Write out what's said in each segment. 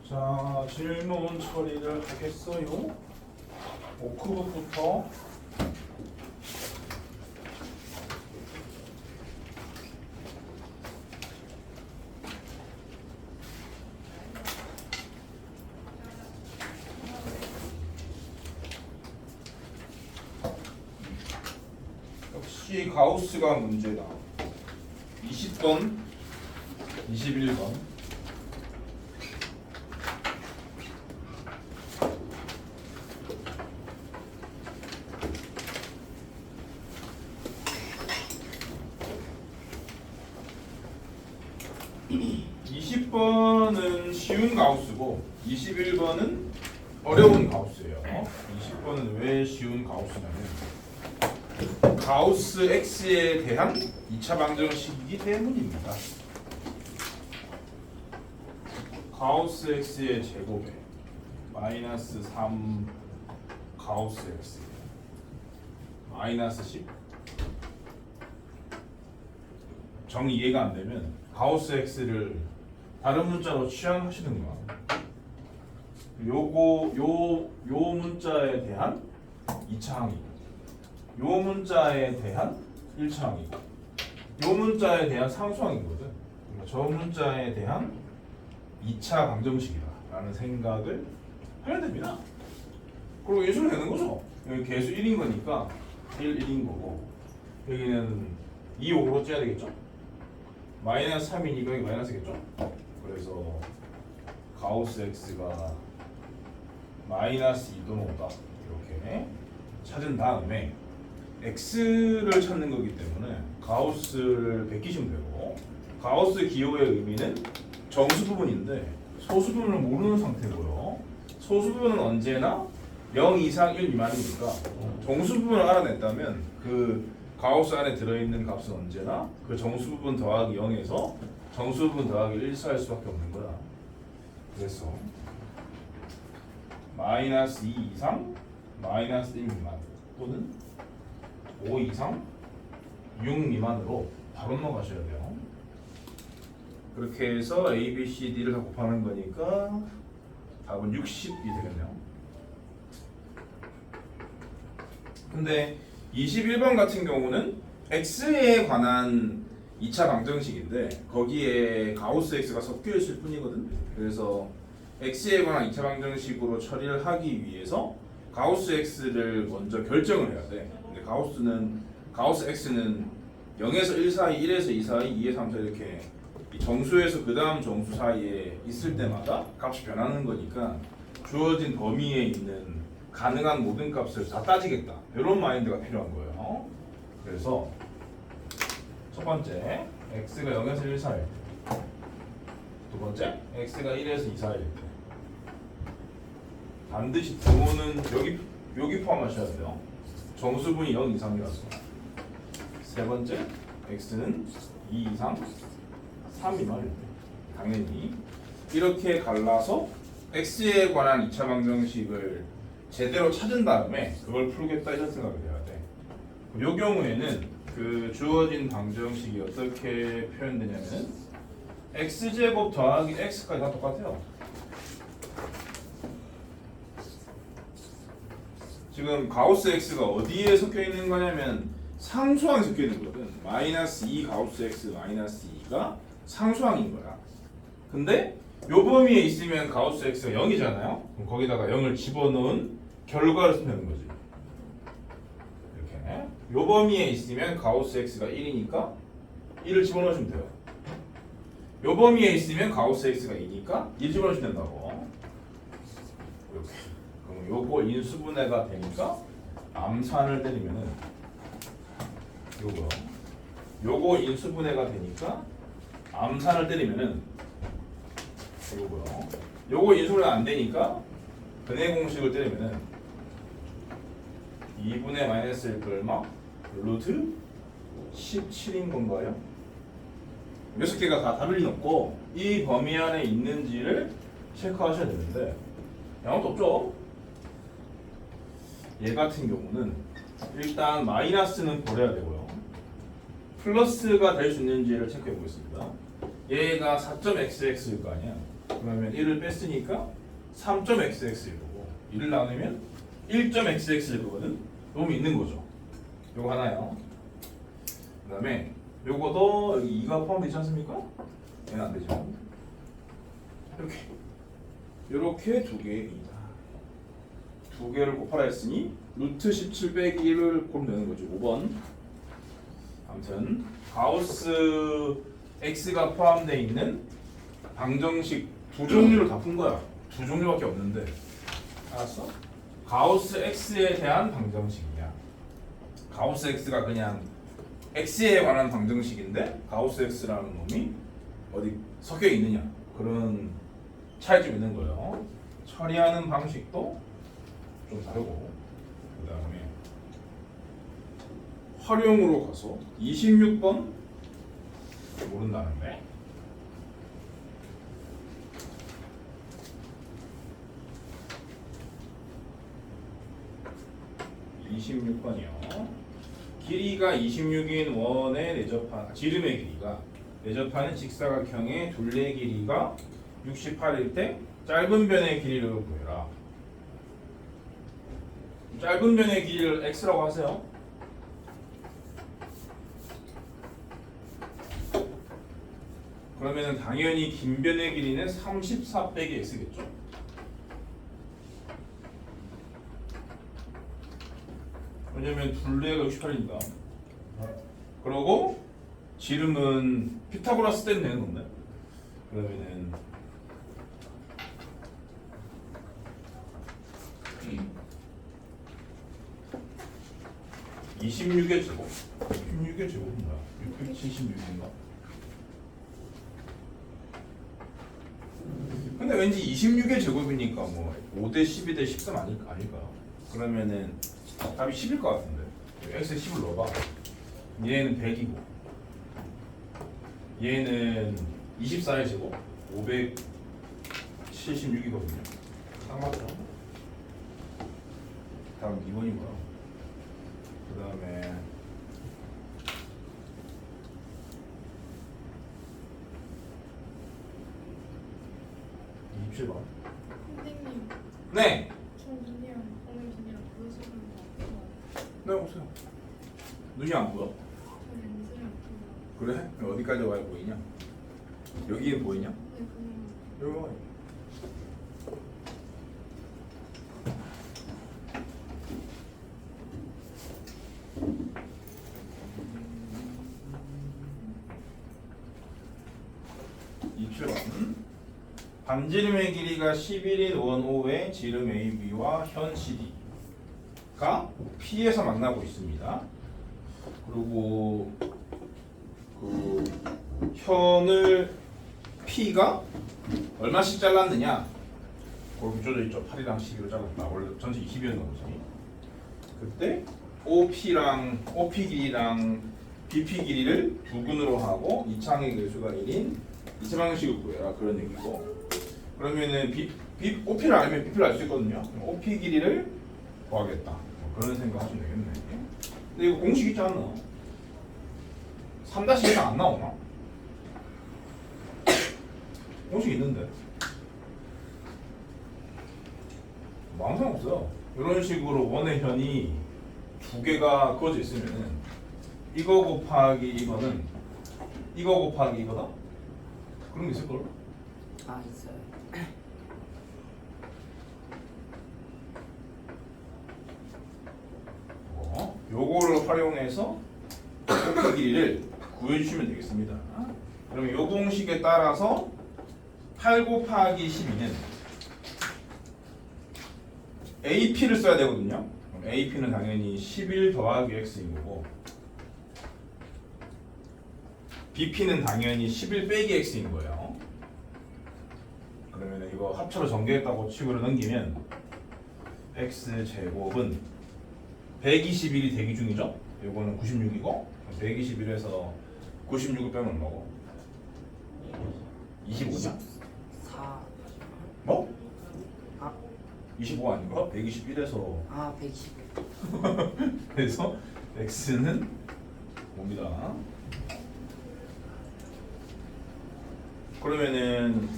자, 질문 처리를 하겠어요. 워크북부터 역시 가우스가 문제다. 20번, 21번. (20번은) 쉬운 가우스고 21번은 어려운 가우스예요. 20번은 왜 쉬운 가우스냐면 가우스 X에 대한 2차 방정식이기 때문입니다. 가우스 X의 제곱에 마이너스 3 가우스 X 마이너스 10. 정 이해가 안 되면 가우스 X를 다른 문자로 취향하시는 거야. 요 문자에 대한 2차 항이고 요 문자에 대한 1차 항이고 요 문자에 대한 상수항이거든. 그러니까 저 문자에 대한 2차 방정식이다 라는 생각을 해야 됩니다. 그리고 인수를 되는 거죠. 여기 개수 1인 거니까 1, 1인 거고 여기는 2, 5로 째야 되겠죠. 마이너스 3이니까 여기 마이너스겠죠. 그래서 가우스 X가 마이너스 2도 5다 이렇게 찾은 다음에 X를 찾는 거기 때문에 가우스를 베끼시면 되고 가우스 기호의 의미는 정수 부분인데 소수 부분을 모르는 상태고요. 소수 부분은 언제나 0 이상 1 미만이니까 정수 부분을 알아냈다면 그 가우스 안에 들어있는 값은 언제나 그 정수 부분 더하기 0에서 정수 부분 더하기 1 사일 수밖에 없는 거야. 그래서 마이너스 2 이상 마이너스 1 미만 또는 5 이상 6 미만으로 바로 넘어가셔야 돼요. 그렇게 해서 A, B, C, D를 다 곱하는 거니까 답은 60이 되겠네요. 근데 21번 같은 경우는 X에 관한 2차 방정식인데 거기에 가우스 X가 섞여 있을 뿐이거든. 그래서 X에 관한 2차 방정식으로 처리를 하기 위해서 가우스 X를 먼저 결정을 해야 돼. 근데 가우스 X는 0에서 1 사이, 1에서 2 사이, 2에서 3 사이 이렇게 정수에서 그 다음 정수 사이에 있을 때마다 값이 변하는 거니까 주어진 범위에 있는 가능한 모든 값을 다 따지겠다. 이런 마인드가 필요한 거예요. 그래서 첫 번째 x가 0에서 1 사이일 때, 두 번째 x가 1에서 2 사이일 때 반드시 부호는 여기 포함하셔야 돼요. 정수분이 0 이상이라서. 세 번째 x는 2 이상 3 미만일 때 당연히 이렇게 갈라서 x에 관한 2차 방정식을 제대로 찾은 다음에 그걸 풀겠다 이런 생각을 해야 돼. 이 경우에는 그 주어진 방정식이 어떻게 표현되냐면 x제곱 더하기 x까지 다 똑같아요. 지금 가우스 x가 어디에 섞여 있는 거냐면 상수항에 섞여 있는 거거든. 마이너스 2 가우스 x 마이너스 2가 상수항인 거야. 근데 요 범위에 있으면 가우스 x가 0이잖아요. 그럼 거기다가 0을 집어넣은 결과를 쓰면 되는 거지. 이렇게 요 범위에 있으면 가우스 x가 1이니까 1을 집어넣으시면 돼요. 요 범위에 있으면 가우스 x가 2니까 1 집어넣으시면 된다고. 이렇게. 그럼 요거 인수분해가 되니까 암산을 때리면은 요거 인수분해가 되니까 암산을 때리면은 요거 인수분해가 안 되니까 근해 공식을 때리면은 2분의 마이너스 1 얼마? 루트 17인 건가요? 몇 개가 다 답일 리는 없고 이 범위 안에 있는지를 체크하셔야 되는데 아무것도 없죠? 얘 같은 경우는 일단 마이너스는 버려야 되고요. 플러스가 될 수 있는지를 체크해 보겠습니다. 얘가 4.xx일 거 아니야. 그러면 1을 뺐으니까 3.xx일 거고 1을 나누면 1.xx일 거거든. 요놈이 있는 거죠. 요거 하나요. 그 다음에 요거도 여기 2가 포함되지 않습니까? 얘는 안 되죠. 이렇게 두 개입니다. 두 개를 곱하라 했으니 루트 17 빼기 1을 곱하면 되는 거죠. 5번. 아무튼 가우스 x가 포함되어 있는 방정식 두 종류를 다 푼 거야. 두 종류밖에 없는데. 알았어? 가우스 x에 대한 방정식이야. 가우스 x가 그냥 x에 관한 방정식인데 가우스 x라는 놈이 어디 섞여 있느냐 그런 차이점이 있는 거예요. 처리하는 방식도 좀 다르고 그 다음에 활용으로 가서 26번 모른다는데 26번이요. 길이가 26인 원의 내접한 지름의 길이가 내접하는 직사각형의 둘레 길이가 68일 때 짧은 변의 길이를 구해라. 짧은 변의 길이를 x라고 하세요. 그러면 당연히 긴 변의 길이는 34 빼기 x겠죠. 왜냐면 둘레가 68이니까. 그러고 지름은 피타고라스 때는 되는 건데. 그러면은 26의 제곱. 26의 제곱은 뭐야? 676인가? 근데 왠지 26의 제곱이니까 뭐 5대 12 대 13 아닐까요? 그러면은 답이 10일 것 같은데. x에 10을 넣어봐. 얘는 100이고 얘는 24의 제곱 576이거든요. 딱 맞죠? 다음 2번이고요. 그 다음에 27번. 선생님, 네! 저 눈이랑 오늘 눈이랑 보여주는 거 네, 오세요. 눈이 안 보여? 저 렌즈를 안 보여요. 그래? 그럼 어디까지 와야 보이냐? 여기에 보이냐? 네, 그냥 여기 와. 반지름의 길이가 11인 원O의 지름 AB와 현 CD가 P에서 만나고 있습니다. 그리고 그 현을 P가 얼마씩 잘랐느냐? 그걸 붙여져 있죠. 8이랑 12로 잘랐다. 원래 전체 20이었나 보지. 그때 OP랑 OP 길이랑 BP 길이를 두 근으로 하고 이창의 개수가 1인 이차 방식을 구해라 그런 얘기고. 그러면은 OP를 알면 BP를 알 수 있거든요. OP 길이를 구하겠다. 뭐 그런 생각 하시면 되겠네. 근데 이거 공식 있지 않나? 3-1은 안 나오나? 공식 있는데. 뭐 항상 없어요. 이런 식으로 원의 현이 두 개가 그어져 있으면은 이거 곱하기 이거는 이거 곱하기 이거다? 그런 게 있을걸? 아 있어요. 요거를 활용해서 OP 길이를 구해주시면 되겠습니다. 그러면 요 공식에 따라서 8 곱하기 12는 AP를 써야 되거든요. 그럼 AP는 당연히 11 더하기 X인 거고 BP는 당연히 11 빼기 X인 거예요. 그러면 이거 합쳐로 전개했다고 치고를 넘기면 X 제곱은 121이 대기 중이죠? 요거는 96이고 121에서 96을 빼면 얼마고? 25냐? 4. 뭐? 아, 25 아닌가? 121에서 아 110. 그래서 X는 뭡니다. 그러면은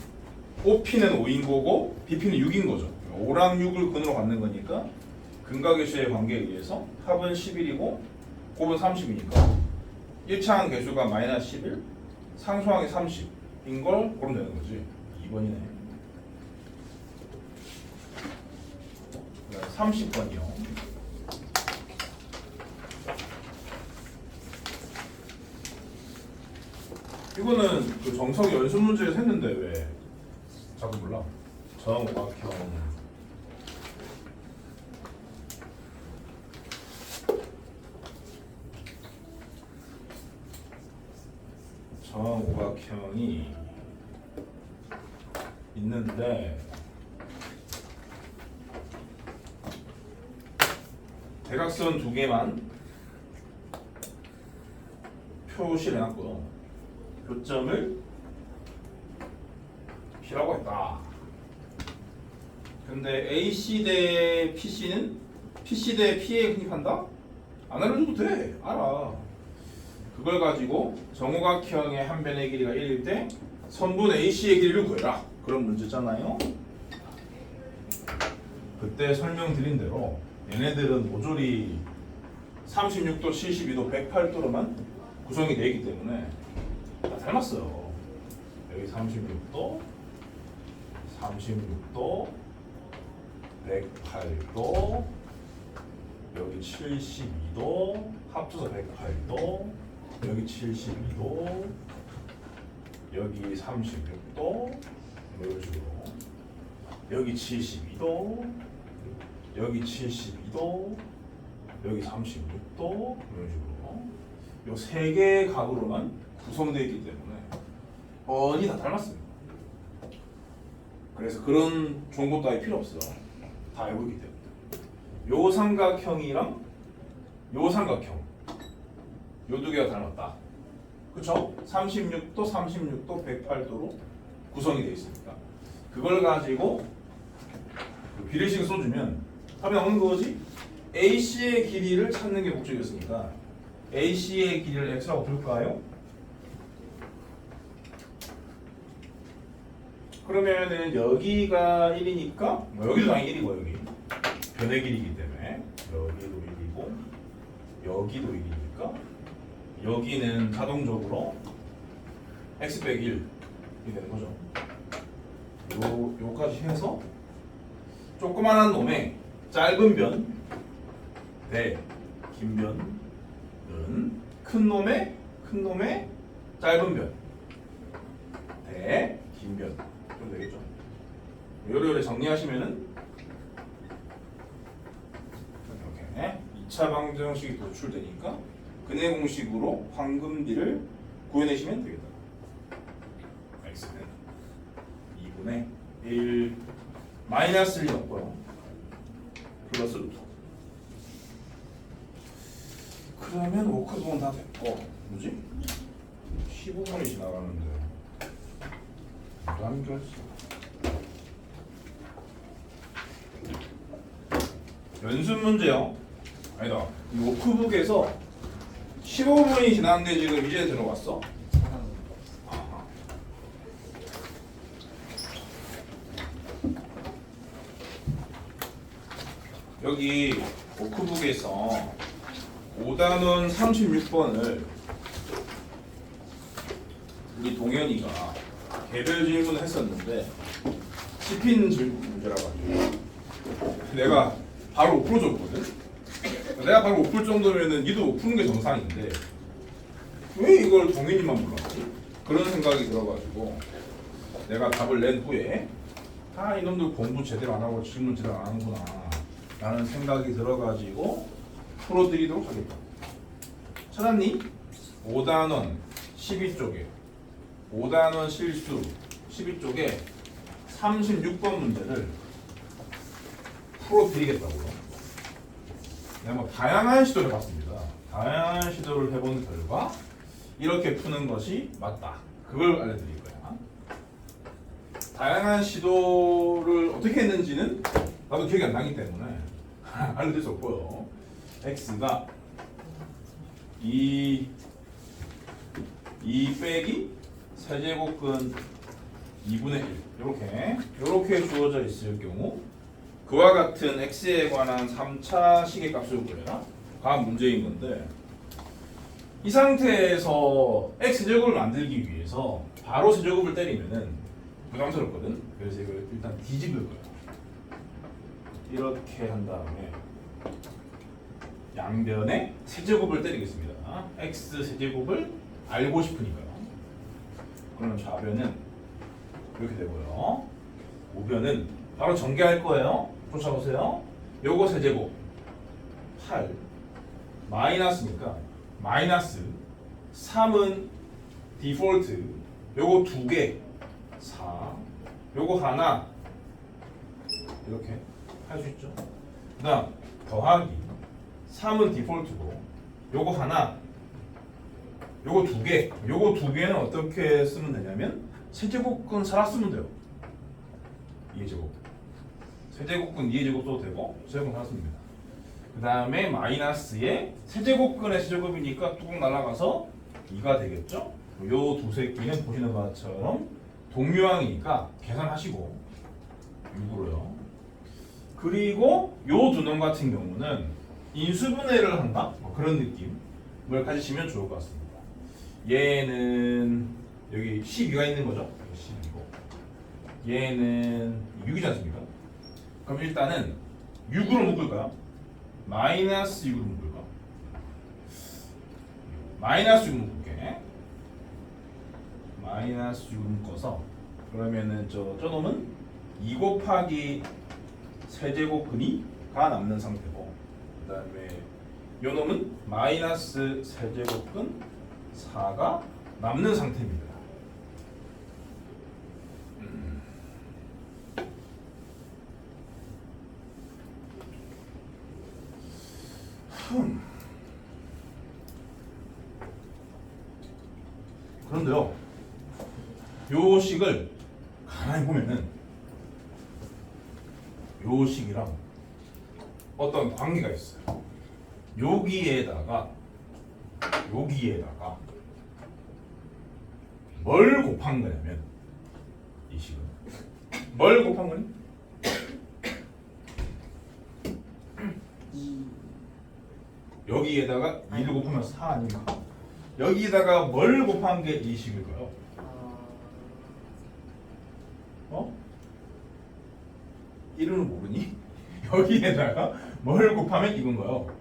OP는 5인 거고 BP는 6인 거죠. 5랑 6을 근으로 갖는 거니까 근각의수의 관계에 의해서 합은 11이고 곱은 30이니까 1차항 개수가 마이너스 11, 상수항이 30인 걸 고르면 되는 거지. 2번이네. 30번이요. 이거는 그 정석 연습 문제에서 했는데 왜 자꾸 몰라? 정오각형 정오각형이 있는데 대각선 두 개만 표시를 해놨고요. 교점을 P라고 했다. 근데 AC 대 PC는 PC 대 P에 흥입한다? 안 알려줘도 돼. 알아. 그걸 가지고 정오각형의 한 변의 길이가 1일 때 선분 AC의 길이를 구해라. 그런 문제잖아요. 그때 설명드린 대로 얘네들은 모조리 36도, 72도, 108도로만 구성이 되어 있기 때문에 다 닮았어요. 여기 36도, 36도, 108도, 여기 72도, 합쳐서 108도, 여기 72도, 여기 36도, 이런 식으로 여기 72도, 여기 72도, 여기 36도, 이런 식으로 요 세 개의 각으로만 구성되어 있기 때문에 뻔히 다 닮았습니다. 그래서 그런 정보 따위 필요 없어. 다 알고 있기 때문에. 요 삼각형이랑 요 삼각형 요 두 개가 닮았다. 그쵸? 36도, 36도, 108도로 구성이 되어 있으니까 그걸 가지고 비례식을 써주면 답이 나오는 거지. AC의 길이를 찾는 게 목적이었으니까 AC의 길이를 X라고 부를까요? 그러면은 여기가 1이니까 여기도 당연히 1이고 여기 변의 길이기 때문에 여기도 1이고 여기도 1이니까 여기는 자동적으로 x 빼기 1이 되는 거죠. 요까지 해서 조그만한 놈의 짧은 변 대 긴 변은 큰 놈의 짧은 변 대 긴 변 그럼 되겠죠. 요래 정리하시면은 이렇게 2차 방정식이 도출되니까 근해 공식으로 황금비를 구해내시면 되겠다. x는 2분의 1 마이너스 1이 없고요. 플러스 루트. 그러면 워크동은 다 됐고 뭐지? 15분이 지나가는데 안 결수. 연습 문제요. 아니다. 이 워크북에서 15분이 지났는데 지금 이제 들어왔어. 여기 워크북에서 5단원 36번을 우리 동현이가 개별 질문을 했었는데 씹힌 질문 문제라 가지고 내가 바로 5% 줬거든. 내가 바로 5% 정도면은 니도 푸는 게 정상인데 왜 이걸 동현이만 몰랐지? 그런 생각이 들어가지고 내가 답을 낸 후에 이놈들 공부 제대로 안 하고 질문 제대로 안 하는구나 라는 생각이 들어가지고 풀어드리도록 하겠다. 찾았니? 5단원 12쪽에 5단원 실수 12쪽에 36번 문제를 풀어드리겠다고요. 내가 뭐 다양한 시도를 해봤습니다. 다양한 시도를 해본 결과 이렇게 푸는 것이 맞다. 그걸 알려드릴 거야. 다양한 시도를 어떻게 했는지는 나도 기억이 안 나기 때문에 알려드릴 수 없고요. x가 2 빼기 세제곱근 2분의 1 이렇게 주어져 있을 경우 그와 같은 x에 관한 3차 시계값을 구해라. 가 문제인 건데 이 상태에서 x제곱을 만들기 위해서 바로 세제곱을 때리면은 부담스럽거든. 그래서 이걸 일단 뒤집을 거야. 이렇게 한 다음에 양변에 세제곱을 때리겠습니다. x 세제곱을 알고 싶으니까요. 그러면 좌변은 이렇게 되고요. 우변은 바로 전개할 거예요. 쫓아오세요. 요거 세제곱 8 마이너스니까 마이너스 3은 디폴트 요거 2개 4 요거 하나 이렇게 할 수 있죠. 그 다음 더하기 3은 디폴트고 요거 하나 요거 2개 요거 2개는 어떻게 쓰면 되냐면 세제곱근 살았으면 돼요. 2제곱 세제곱근 2제곱 써도 되고 세제곱 살았으면 됩니다. 그 다음에 마이너스에 세제곱근의 세제곱이니까 뚜껑 날아가서 2가 되겠죠. 요 두 새끼는 보시는 것처럼 동류항이니까 계산하시고 6으로요. 그리고 요 두 놈 같은 경우는 인수분해를 한다? 뭐 그런 느낌을 가지시면 좋을 것 같습니다. 얘는 여기 12가 있는 거죠. 12고 얘는 6이지 않습니까? 그럼 일단은 6으로 묶을까요? 마이너스 6으로 묶을까? 마이너스 6 묶을게. 마이너스 6 묶어서 그러면은 저 놈은 2 곱하기 세제곱근이가 남는 상태고 그 다음에 요 놈은 마이너스 세제곱근 4가 남는 상태입니다. 그런데요, 요 식을 가만히 보면은 요 식이랑 어떤 관계가 있어요. 여기에다가 뭘 곱한 거냐면 이 식은 뭘 곱한 거니? 2 여기에다가 2를 곱하면 4 아닙니까? 여기에다가 뭘 곱한 게 이 식일까요? 어? 1은 모르니? 여기에다가 뭘 곱하면 이건가요?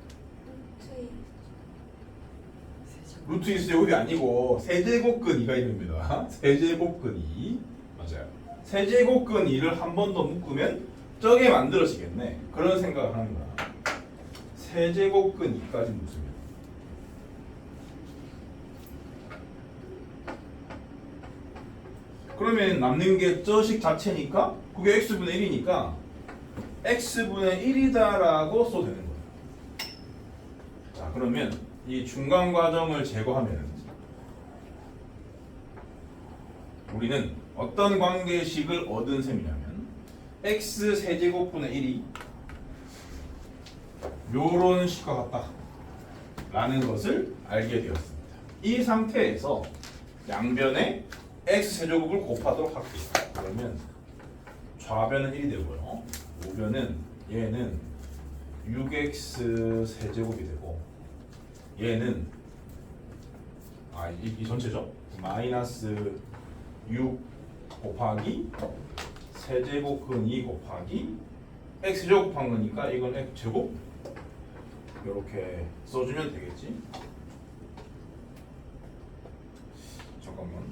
루트 2 제곱이 아니고 세제곱근 2가 이릅니다. 세제곱근 2 맞아요. 세제곱근 2를 한 번 더 묶으면 저게 만들어지겠네. 그런 생각을 하는 거야. 세제곱근 2까지 묶습니다. 그러면 남는 게 저식 자체니까 그게 x분의 1이니까 x분의 1이다라고 써도 되는 거예요. 자, 그러면 이 중간 과정을 제거하면 우리는 어떤 관계식을 얻은 셈이냐면 x 세제곱분의 1이 요런 식과 같다 라는 것을 알게 되었습니다. 이 상태에서 양변에 x 세제곱을 곱하도록 할게요. 그러면 좌변은 1이 되고요. 우변은 얘는 6x 세제곱이 되고 얘는 이 전체죠. 마이너스 6 곱하기 세제곱근 2 곱하기 x 세제곱 곱한 거니까 이건 x 제곱 이렇게 써주면 되겠지. 잠깐만.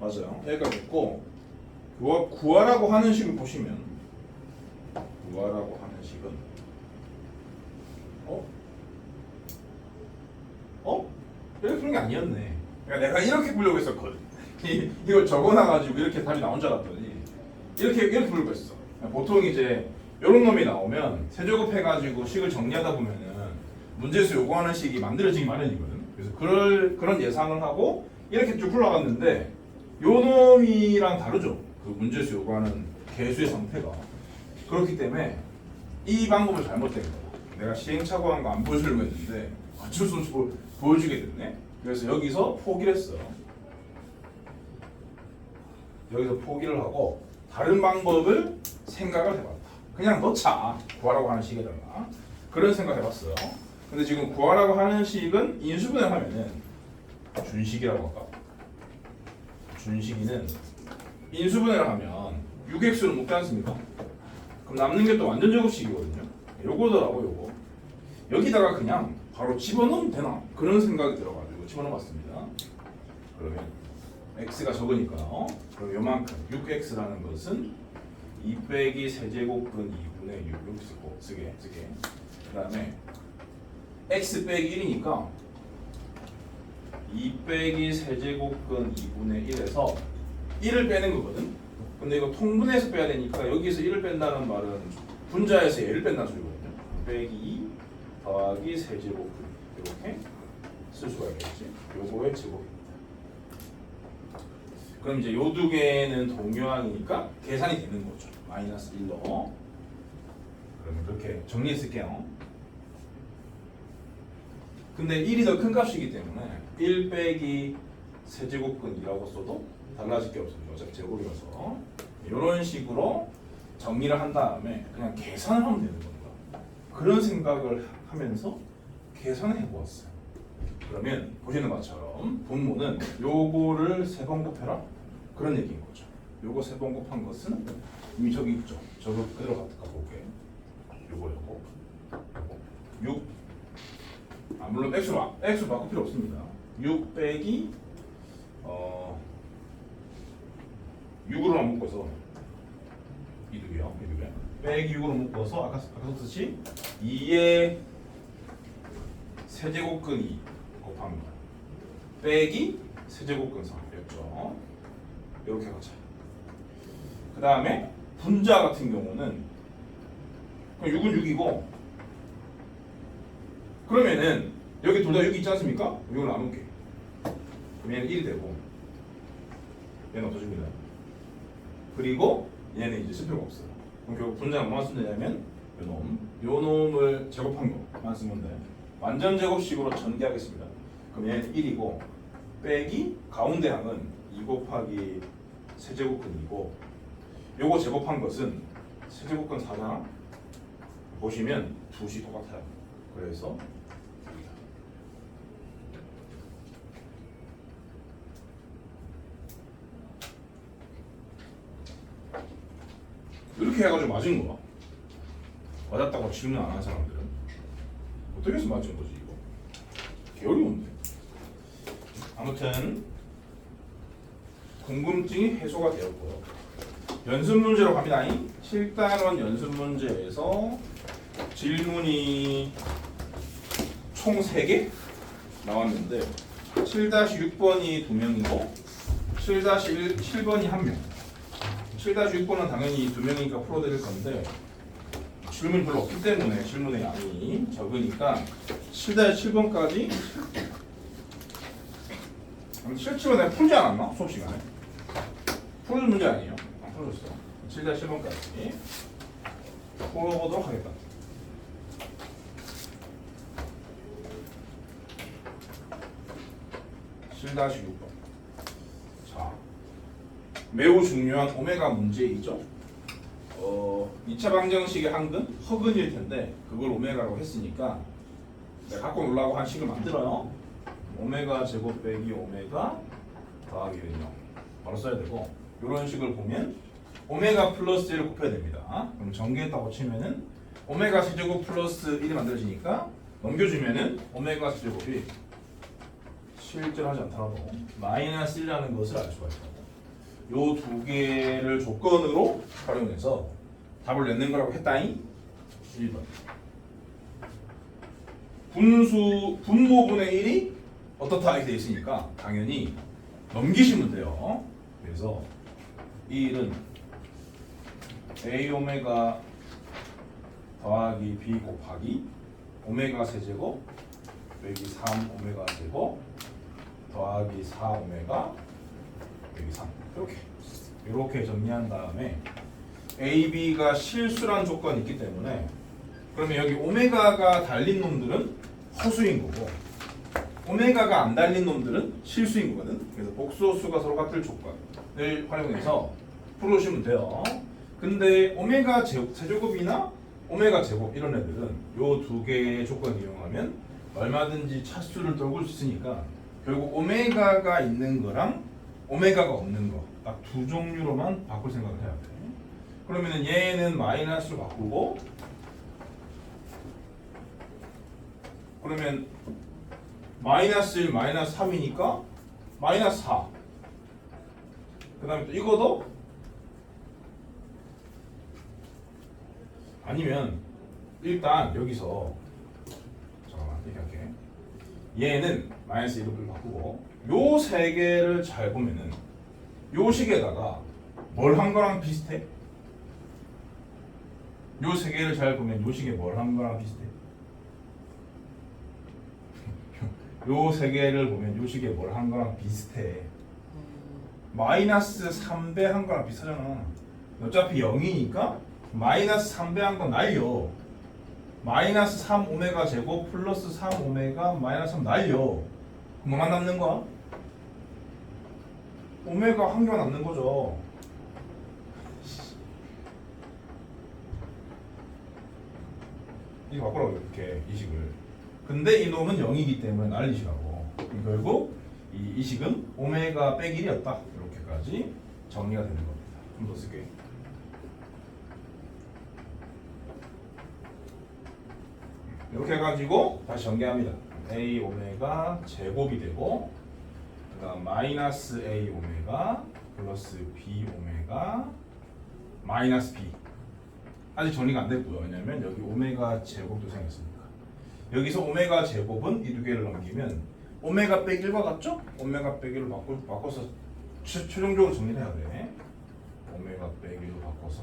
맞아요. 여기까지 있고 구하라고 하는 식을 보시면 구하라고 하는 식은 이렇게 푸는 게 아니었네. 그러니까 내가 이렇게 풀려고 했었거든. 이걸 적어놔가지고 이렇게 답이 나온 줄 알았더니 이렇게 풀고 했어. 보통 이제 이런 놈이 나오면 세제곱 해가지고 식을 정리하다 보면은 문제수 요구하는 식이 만들어지기 마련이거든. 그래서 그런 예상을 하고 이렇게 쭉 풀어갔는데 요 놈이랑 다르죠. 그 문제수 요구하는 개수의 상태가. 그렇기 때문에 이 방법을 잘못된 거야. 내가 시행착오한 거 안 보여주려고 했는데 어쩔 수 없이 보여주게 됐네. 그래서 여기서 포기를 했어. 여기서 포기를 하고 다른 방법을 생각을 해봤다. 그냥 넣자. 구하라고 하는 식에다가. 그런 생각을 해봤어요. 근데 지금 구하라고 하는 식은 인수분해 하면은 준식이라고 할까? 준식이는 인수분해를 하면 6x를 묶지 않습니까? 그럼 남는 게 또 완전 제곱식이거든요. 요거더라고 요거. 여기다가 그냥 바로 집어넣으면 되나? 그런 생각이 들어가지고 집어넣어봤습니다. 그러면 x가 적으니까 그럼 요만큼 6x라는 것은 2 빼기 세제곱근 2분의 6 이렇게 쓰게 그 다음에 x 빼기 1이니까 2 빼기 세제곱근 2분의 1에서 1을 빼는 거거든. 근데 이거 통분해서 빼야 되니까 여기서 1을 뺀다는 말은 분자에서 얘를 뺀다는 소리거든요. 빼기 2 더하기 세제곱근 이렇게 쓸 수가 있겠지. 요거의 제곱입니다. 그럼 이제 요 두 개는 동요항이니까 계산이 되는 거죠. 마이너스 1로. 그러면 그렇게 정리했을게요. 근데 1이 더 큰 값이기 때문에 1 빼기 세제곱근이라고 써도 달라질 게 없습니다. 어차피 제곱이라서. 이런 식으로 정리를 한 다음에 그냥 계산을 하면 되는 겁니다. 그런 생각을 하면서 계산을 해보았어요. 그러면 보시는 것처럼 분모는 요거를 3번 곱해라 그런 얘기인 거죠. 요거 3번 곱한 것은 이미 저기 있죠. 저거 그대로 갖다 볼게. 요거 6 물론 x로 바꿀 필요 없습니다. 6 빼기 6으로만 묶어서 이 두 개요. 빼기 6으로 묶어서 아까 썼듯이 2의 세제곱근 2 곱합니다. 빼기 세제곱근 3였죠. 이렇게 가자. 그 다음에 분자 같은 경우는 6은 6이고 그러면은 여기 둘 다 6이 있지 않습니까? 이걸 나눌게. 그럼 얘는 1이 되고 얘는 없어집니다. 그리고 얘는 이제 쓸 필요가 없어요. 그럼 결국 분자는 뭐만 쓰면 되냐면 요 놈을 제곱한 거만 쓰면 돼. 완전 제곱식으로 전개하겠습니다. 그럼 얘는 1이고 빼기 가운데 항은 2 곱하기 세제곱근이고 요거 제곱한 것은 세제곱근 4잖아. 보시면 두 식 똑같아요. 그래서 이렇게 해가지고 맞은 거야. 맞았다고 질문 안 하는 사람들은 어떻게 해서 맞은 거지 이거? 개 어려운데. 아무튼 궁금증이 해소가 되었고요. 연습 문제로 갑니다. 7단원 연습 문제에서 질문이 총 3개 나왔는데 7-6번이 2명이고 7-7번이 1명. 7-6번은 당연히 2명이니까 풀어드릴 건데 질문이 별로 없기 때문에 질문의 양이 적으니까 7-7번까지 7-7번 내가 풀지 않았나? 수업 시간에 풀어준 문제 아니에요? 안 풀어줬어. 7-7번까지 풀어보도록 하겠다. (7-6번) 자, 매우 중요한 오메가 문제이죠. 2차 방정식의 항은 허근일 텐데 그걸 오메가라고 했으니까 내가 갖고 놀라고 한 식을 만들어요. 오메가 제곱 빼기 오메가 더하기 1은 0 바로 써야 되고 이런 식을 보면 오메가 플러스 1을 곱해야 됩니다. 그럼 전개했다고 치면은 오메가 세제곱 플러스 1이 만들어지니까 넘겨주면은 오메가 세제곱이 실제로 하지 않더라도 마이너스 1이라는 것을 알 수가 있다고. 요 두 개를 조건으로 활용해서 답을 내는 거라고 했다니. 1번 분모분의 1이 어떻다 이렇게 돼 있으니까 당연히 넘기시면 돼요. 그래서 이 1은 A 오메가 더하기 B 곱하기 오메가 세제곱 빼기 3 오메가 제곱 더하기 4 오메가 빼기 3 이렇게 정리한 다음에 A, B가 실수란 조건이 있기 때문에 그러면 여기 오메가가 달린 놈들은 허수인 거고 오메가가 안 달린 놈들은 실수인 거거든. 그래서 복소수가 서로 같을 조건을 활용해서 풀어주시면 돼요. 근데 오메가 세제곱이나 오메가 제곱 이런 애들은 요 두 개의 조건을 이용하면 얼마든지 차수를 떨굴 수 있으니까 결국 오메가가 있는 거랑 오메가가 없는 거 딱 두 종류로만 바꿀 생각을 해야 돼. 그러면은 얘는 마이너스로 바꾸고 그러면 마이너스 1, 마이너스 3이니까 마이너스 4. 그 다음에 또 이거도 아니면 일단 여기서 잠깐만 이렇게 할게. 얘는 마이너스 1로 바꾸고 요 세 개를 잘 보면은 요 식에다가 뭘 한 거랑 비슷해? 요 세 개를 잘 보면 요 식에 뭘 한 거랑 비슷해? 요 세 개를 보면 요 식에 뭘 한 거랑 비슷해. 마이너스 3배 한 거랑 비슷하잖아. 어차피 0이니까 마이너스 3배 한 건 날려. 마이너스 3 오메가 제곱 플러스 3 오메가 마이너스 3 날려. 뭐만 남는 거야? 오메가 한 개만 남는 거죠. 이거 바꾸라고 이렇게 이 식을. 근데 이 놈은 0이기 때문에 날리시라고. 결국 이 식은 오메가 빼기 1이었다. 이렇게까지 정리가 되는 겁니다. 좀 더 쓸게. 이렇게 해가지고 다시 전개합니다. A 오메가 제곱이 되고 그다음 마이너스 A 오메가 플러스 B 오메가 마이너스 B. 아직 정리가 안 됐고요. 왜냐면 여기 오메가 제곱도 생겼으니까. 여기서 오메가 제곱은 이 두 개를 넘기면 오메가 빼기 1과 같죠? 오메가 빼기 1로 바꿔서 최종적으로 정리를 해야 돼. 오메가 빼기 1로 바꿔서.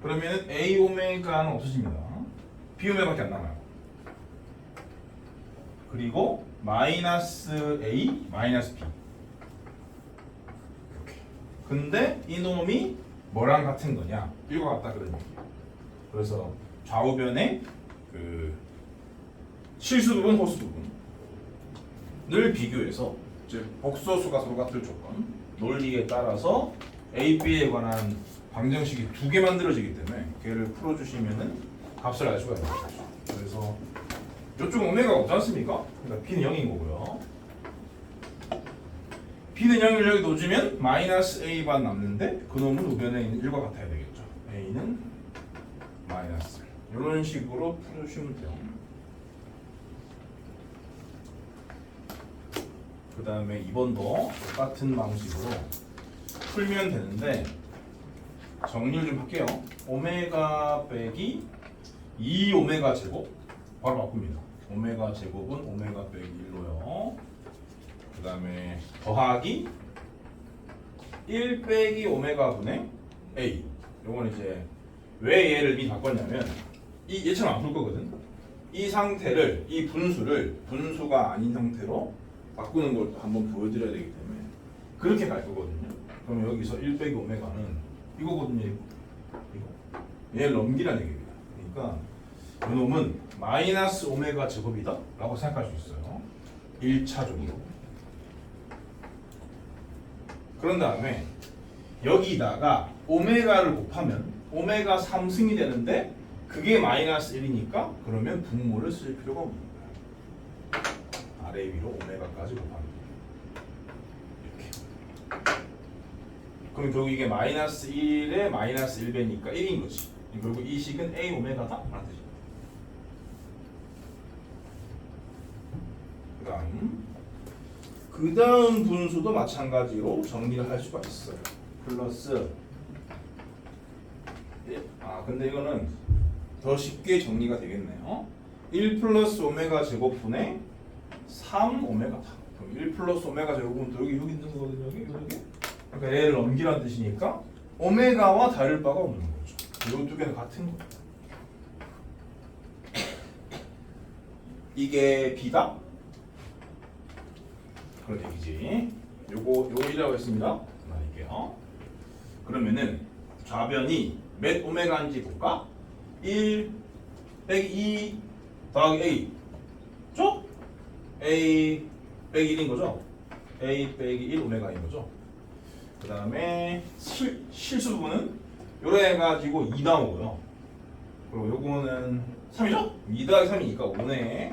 그러면 A 오메가는 없어집니다. B 오메가밖에 안 남아요. 그리고 마이너스 A 마이너스 B. 이렇게. 근데 이 놈이 뭐랑 같은 거냐? 1과 같다 그런 얘기예요. 그래서 좌우변의 그 실수 부분, 호수 부분을 비교해서 즉 복소수가 서로 같을 조건 논리에 따라서 A, B에 관한 방정식이 두 개 만들어지기 때문에 걔를 풀어주시면은 값을 알 수가 있는 거죠. 그래서 이쪽은 오메가가 없지 않습니까? 그러니까 B는 0인 거고요. B는 0을 여기 놓으면 마이너스 A반 남는데 그놈은 우변에 있는 1과 같아야 되겠죠. A는 마이너스 이런 식으로 풀어주시면 돼요. 그 다음에 2번도 똑같은 방식으로 풀면 되는데 정리를 좀 할게요. 오메가 빼기 2 오메가 제곱 바로 바꿉니다. 오메가 제곱은 오메가 빼기 1로요. 그 다음에 더하기 1 빼기 오메가 분의 A. 요건 이제 왜 얘를 미리 바꿨냐면 얘처럼 안 풀 거거든. 이 상태를 이 분수가 아닌 상태로 바꾸는 걸 또 한번 보여드려야 되기 때문에 그렇게 갈 거거든요. 그럼 여기서 1 빼기 오메가는 이거거든요. 이거. 얘를 넘기라는 얘기입니다. 그러니까 이놈은 마이너스 오메가 제곱이다 라고 생각할 수 있어요. 1차적으로. 그런 다음에 여기다가 오메가를 곱하면 오메가 3승이 되는데 그게 마이너스 1이니까 그러면 분모를 쓸 필요가 없는 거야. 아래 위로 오메가까지 곱합니다. 이렇게. 그럼 결국 이게 마이너스 1에 마이너스 1배니까 1인 거지. 결국 이 식은 A 오메가다 라는 뜻입니다. 그 다음 분수도 마찬가지로 정리를 할 수가 있어요. 플러스 근데 이거는 더 쉽게 정리가 되겠네요. 1 플러스 오메가 제곱분의 3 오메가다. 그럼 1 플러스 오메가 제곱은 또 여기 있는 거거든요. 여기. 그러니까 얘를 넘기라는 뜻이니까 오메가와 다를 바가 없는 거죠. 이 두 개는 같은 거예요. 이게 B다? 그런 얘기지. 요거 1이라고 했습니다. 말할게요. 그러면은 좌변이 몇 오메가인지 볼까? 1 빼기 2 더하기 A 죠? A 빼기 1인 거죠? A 빼기 1 오메가인 거죠? 그 다음에 실수 부분은 요래 해가지고 2 나오고요. 그리고 요거는 3이죠? 2 더하기 3이니까 5네.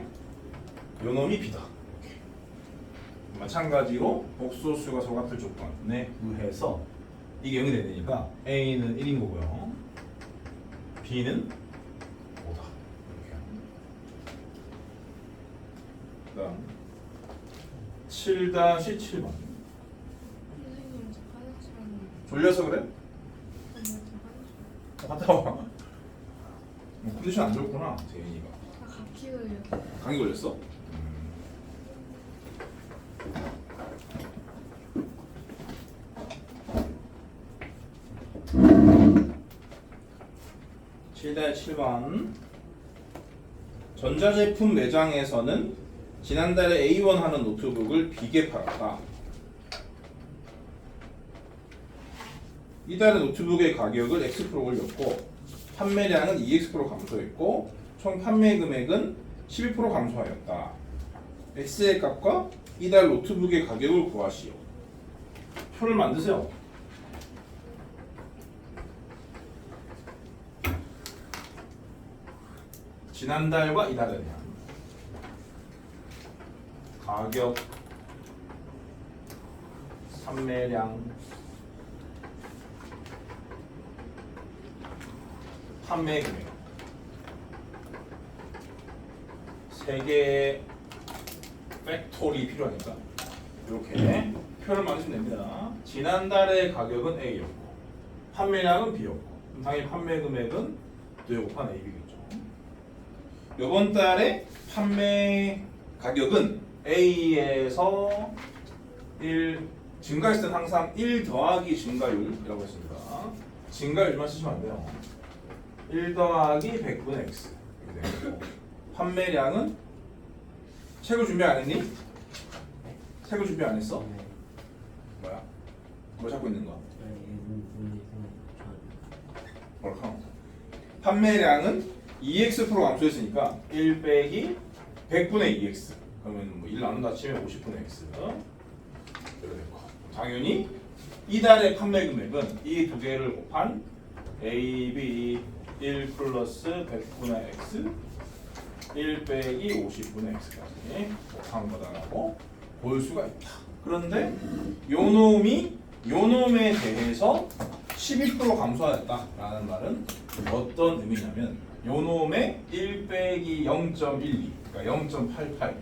요 놈이 B다. 이렇게. 마찬가지로 복소수가 서로 같을 조건에 의해서 이게 0이 되니까 A는 1인 거고요. B는 5다. 이렇게. 그다음 7-7번. 선생님 저 화장실 왔는데 졸려서 그래? 저 화장실 갔다 와. 컨디션 안 좋구나, 재인이가. 감기 걸려. 감기 걸렸어? 칠 7번. 전자제품 매장에서는 지난달에 A1 하는 노트북을 B게 팔았다. 이달의 노트북의 가격을 X% 올렸고 판매량은 2X% 감소했고 총 판매 금액은 11% 감소하였다. X의 값과 이달 노트북의 가격을 구하시오. 표를 만드세요. 지난달과 이달에 대한 가격, 판매량, 판매 금액 세 개의 팩토리 필요하니까 이렇게 표를 만드시면 됩니다. 지난달의 가격은 A였고 판매량은 B였고 당연히 판매 금액은 2 곱한 AB겠죠. 이번 달에 판매 가격은 A에서 1 증가했을 때 항상 1 더하기 증가율이라고 했습니다. 증가율만 쓰시면 안 돼요. 1 더하기 100분의 X 이렇게 되고 판매량은 책을 준비 안 했니? 책을 준비 안 했어? 네. 뭐야? 뭐 찾고 있는 거야? 뭐라 판매량은 2x% 감소했으니까 1 빼기 100분의 2x 그러면 뭐 1 나눈다 치면 50분의 x 이렇게 되고 당연히 이달의 판매 금액은 이 두 개를 곱한 A, B 1 플러스 100분의 x 1 빼기 50분의 x까지 곱한 거다라고 볼 수가 있다. 그런데 요 놈에 대해서 12% 감소하였다라는 말은 어떤 의미냐면 요 놈의 1 빼기 0.12 그러니까 0.88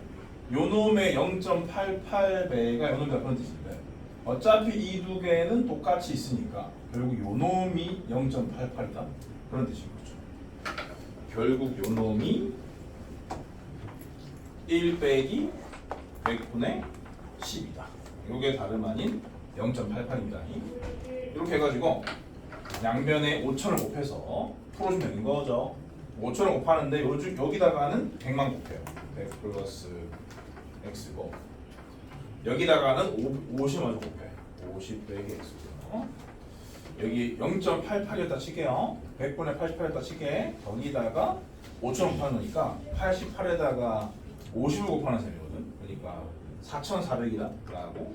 요 놈의 0.88배가 요 놈이다 그런 뜻인데 어차피 이 두 개는 똑같이 있으니까 결국 요 놈이 0.88이다 그런 뜻인 거죠. 결국 요 놈이 1 빼기 100분의 10이다. 요게 다름 아닌 0.88입니다. 이렇게 해가지고 양변에 5,000을 곱해서 풀어주면 되는 거죠. 5,000을 곱하는데 여기다가는 100만 곱해요. 100 플러스 x고 여기다가는 50 먼저 곱해. 50 빼기 x고요. 여기 0.88이었다 칠게요. 100분의 88이었다 칠게. 거기다가 5,000 곱하는 거니까 88에다가 50을 곱하는 셈이거든. 그러니까 4,400이다 라고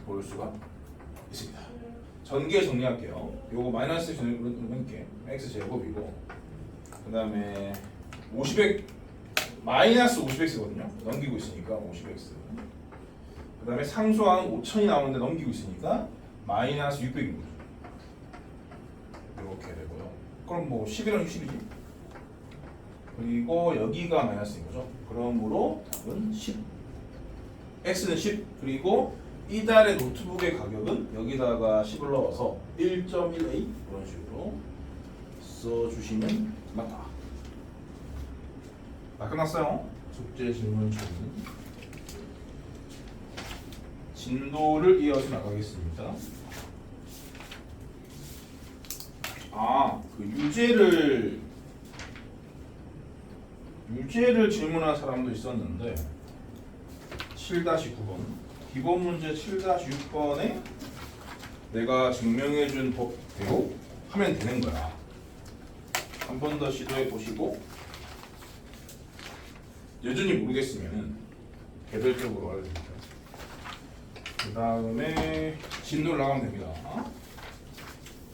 볼 수가 있습니다. 전개 정리할게요. 요거 마이너스 정리할게. x 제곱이고 그 다음에 50x 마이너스 50x거든요. 넘기고 있으니까 50x 그 다음에 상수항 5,000이 나오는데 넘기고 있으니까 마이너스 600인 거죠. 이렇게 되고요. 그럼 뭐 11은 60이지. 그리고 여기가 마이너스인 거죠. 그러므로 답은 10. x는 10. 그리고 이달의 노트북의 가격은 여기다가 10을 넣어서 1.1a 이런 식으로 써주시면 맞다. 다 끝났어요. 숙제 질문 처리는 진도를 이어서 나가겠습니다. 그 유제를 질문한 사람도 있었는데 7-9번 기본 문제 7-6번에 내가 증명해준 법대로 하면 되는 거야. 한 번 더 시도해 보시고 여전히 모르겠으면 개별적으로 알려드릴게요. 그 다음에 진도를 나가면 됩니다.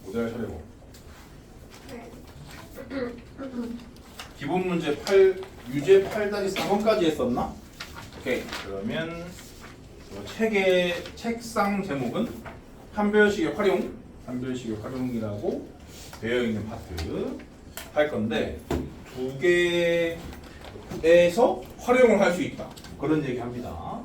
모델 차례고. 네. 기본 문제 8, 유제 8-4번까지 했었나? 오케이. 그러면 책상 제목은 한별식의 활용이라고 되어 있는 파트 할 건데 두 개에서 활용을 할 수 있다. 그런 얘기 합니다.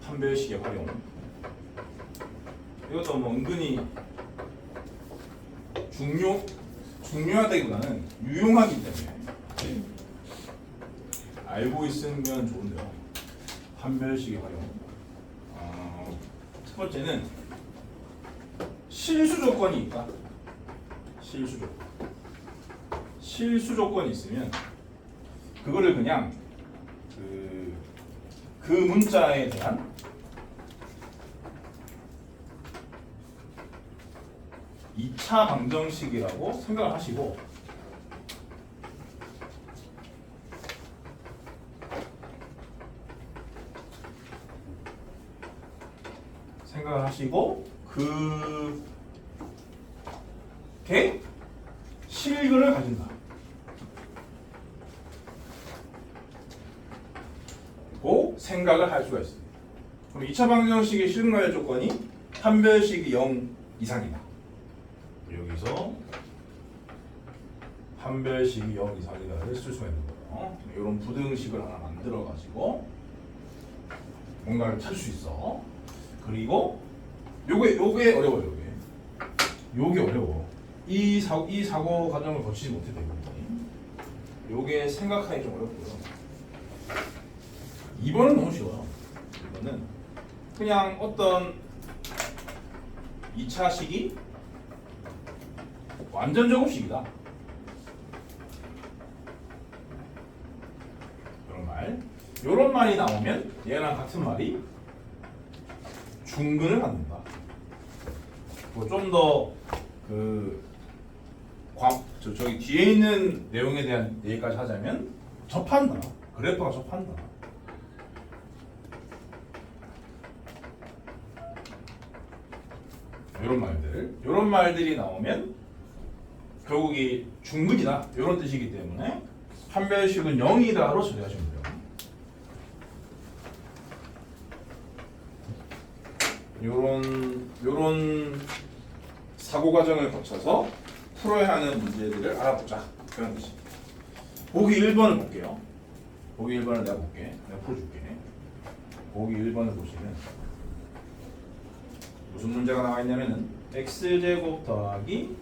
판별식의 활용. 이것도 뭐 은근히 중요하다기보다는 유용하기 때문에 알고 있으면 좋은데요. 판별식의 활용. 첫 번째는 실수 조건이 있다. 실수 조건이 있으면 그거를 그냥 그 문자에 대한 이차 방정식이라고 생각을 하시고 그게 실근을 가진다. 고 생각을 할 수가 있습니다. 그럼 2차 방정식의 실근가의 조건이 판별식이 0 이상이다. 여기서 판별식이 0 이상이다를 쓸 수가 있는 거예요. 이런 부등식을 하나 만들어 가지고 뭔가를 찾을 수 있어. 그리고 요게 어려워요. 요게 어려워. 이 사고 과정을 거치지 못해 되거든요. 요게 생각하기 좀 어렵고요. 2번은 너무 쉬워요. 2번은 그냥 어떤 2차 식이 완전 제곱식이다. 이런 말이 나오면 얘랑 같은 말이 중근을 갖는다. 뭐 좀 더 저기 뒤에 있는 내용에 대한 얘기까지 하자면 접한다. 그래프가 접한다. 이런 말들이 나오면 결국이 중근이다. 이런 뜻이기 때문에 판별식은 0이다로 처리하시면 돼요. 요런 사고 과정을 거쳐서 풀어야 하는 문제들을 알아보자. 그런 뜻입니다. 보기 1번을 볼게요. 보기 1번을 내가 볼게. 내가 풀어줄게. 보기 1번을 보시면 무슨 문제가 나와 있냐면은 x제곱 더하기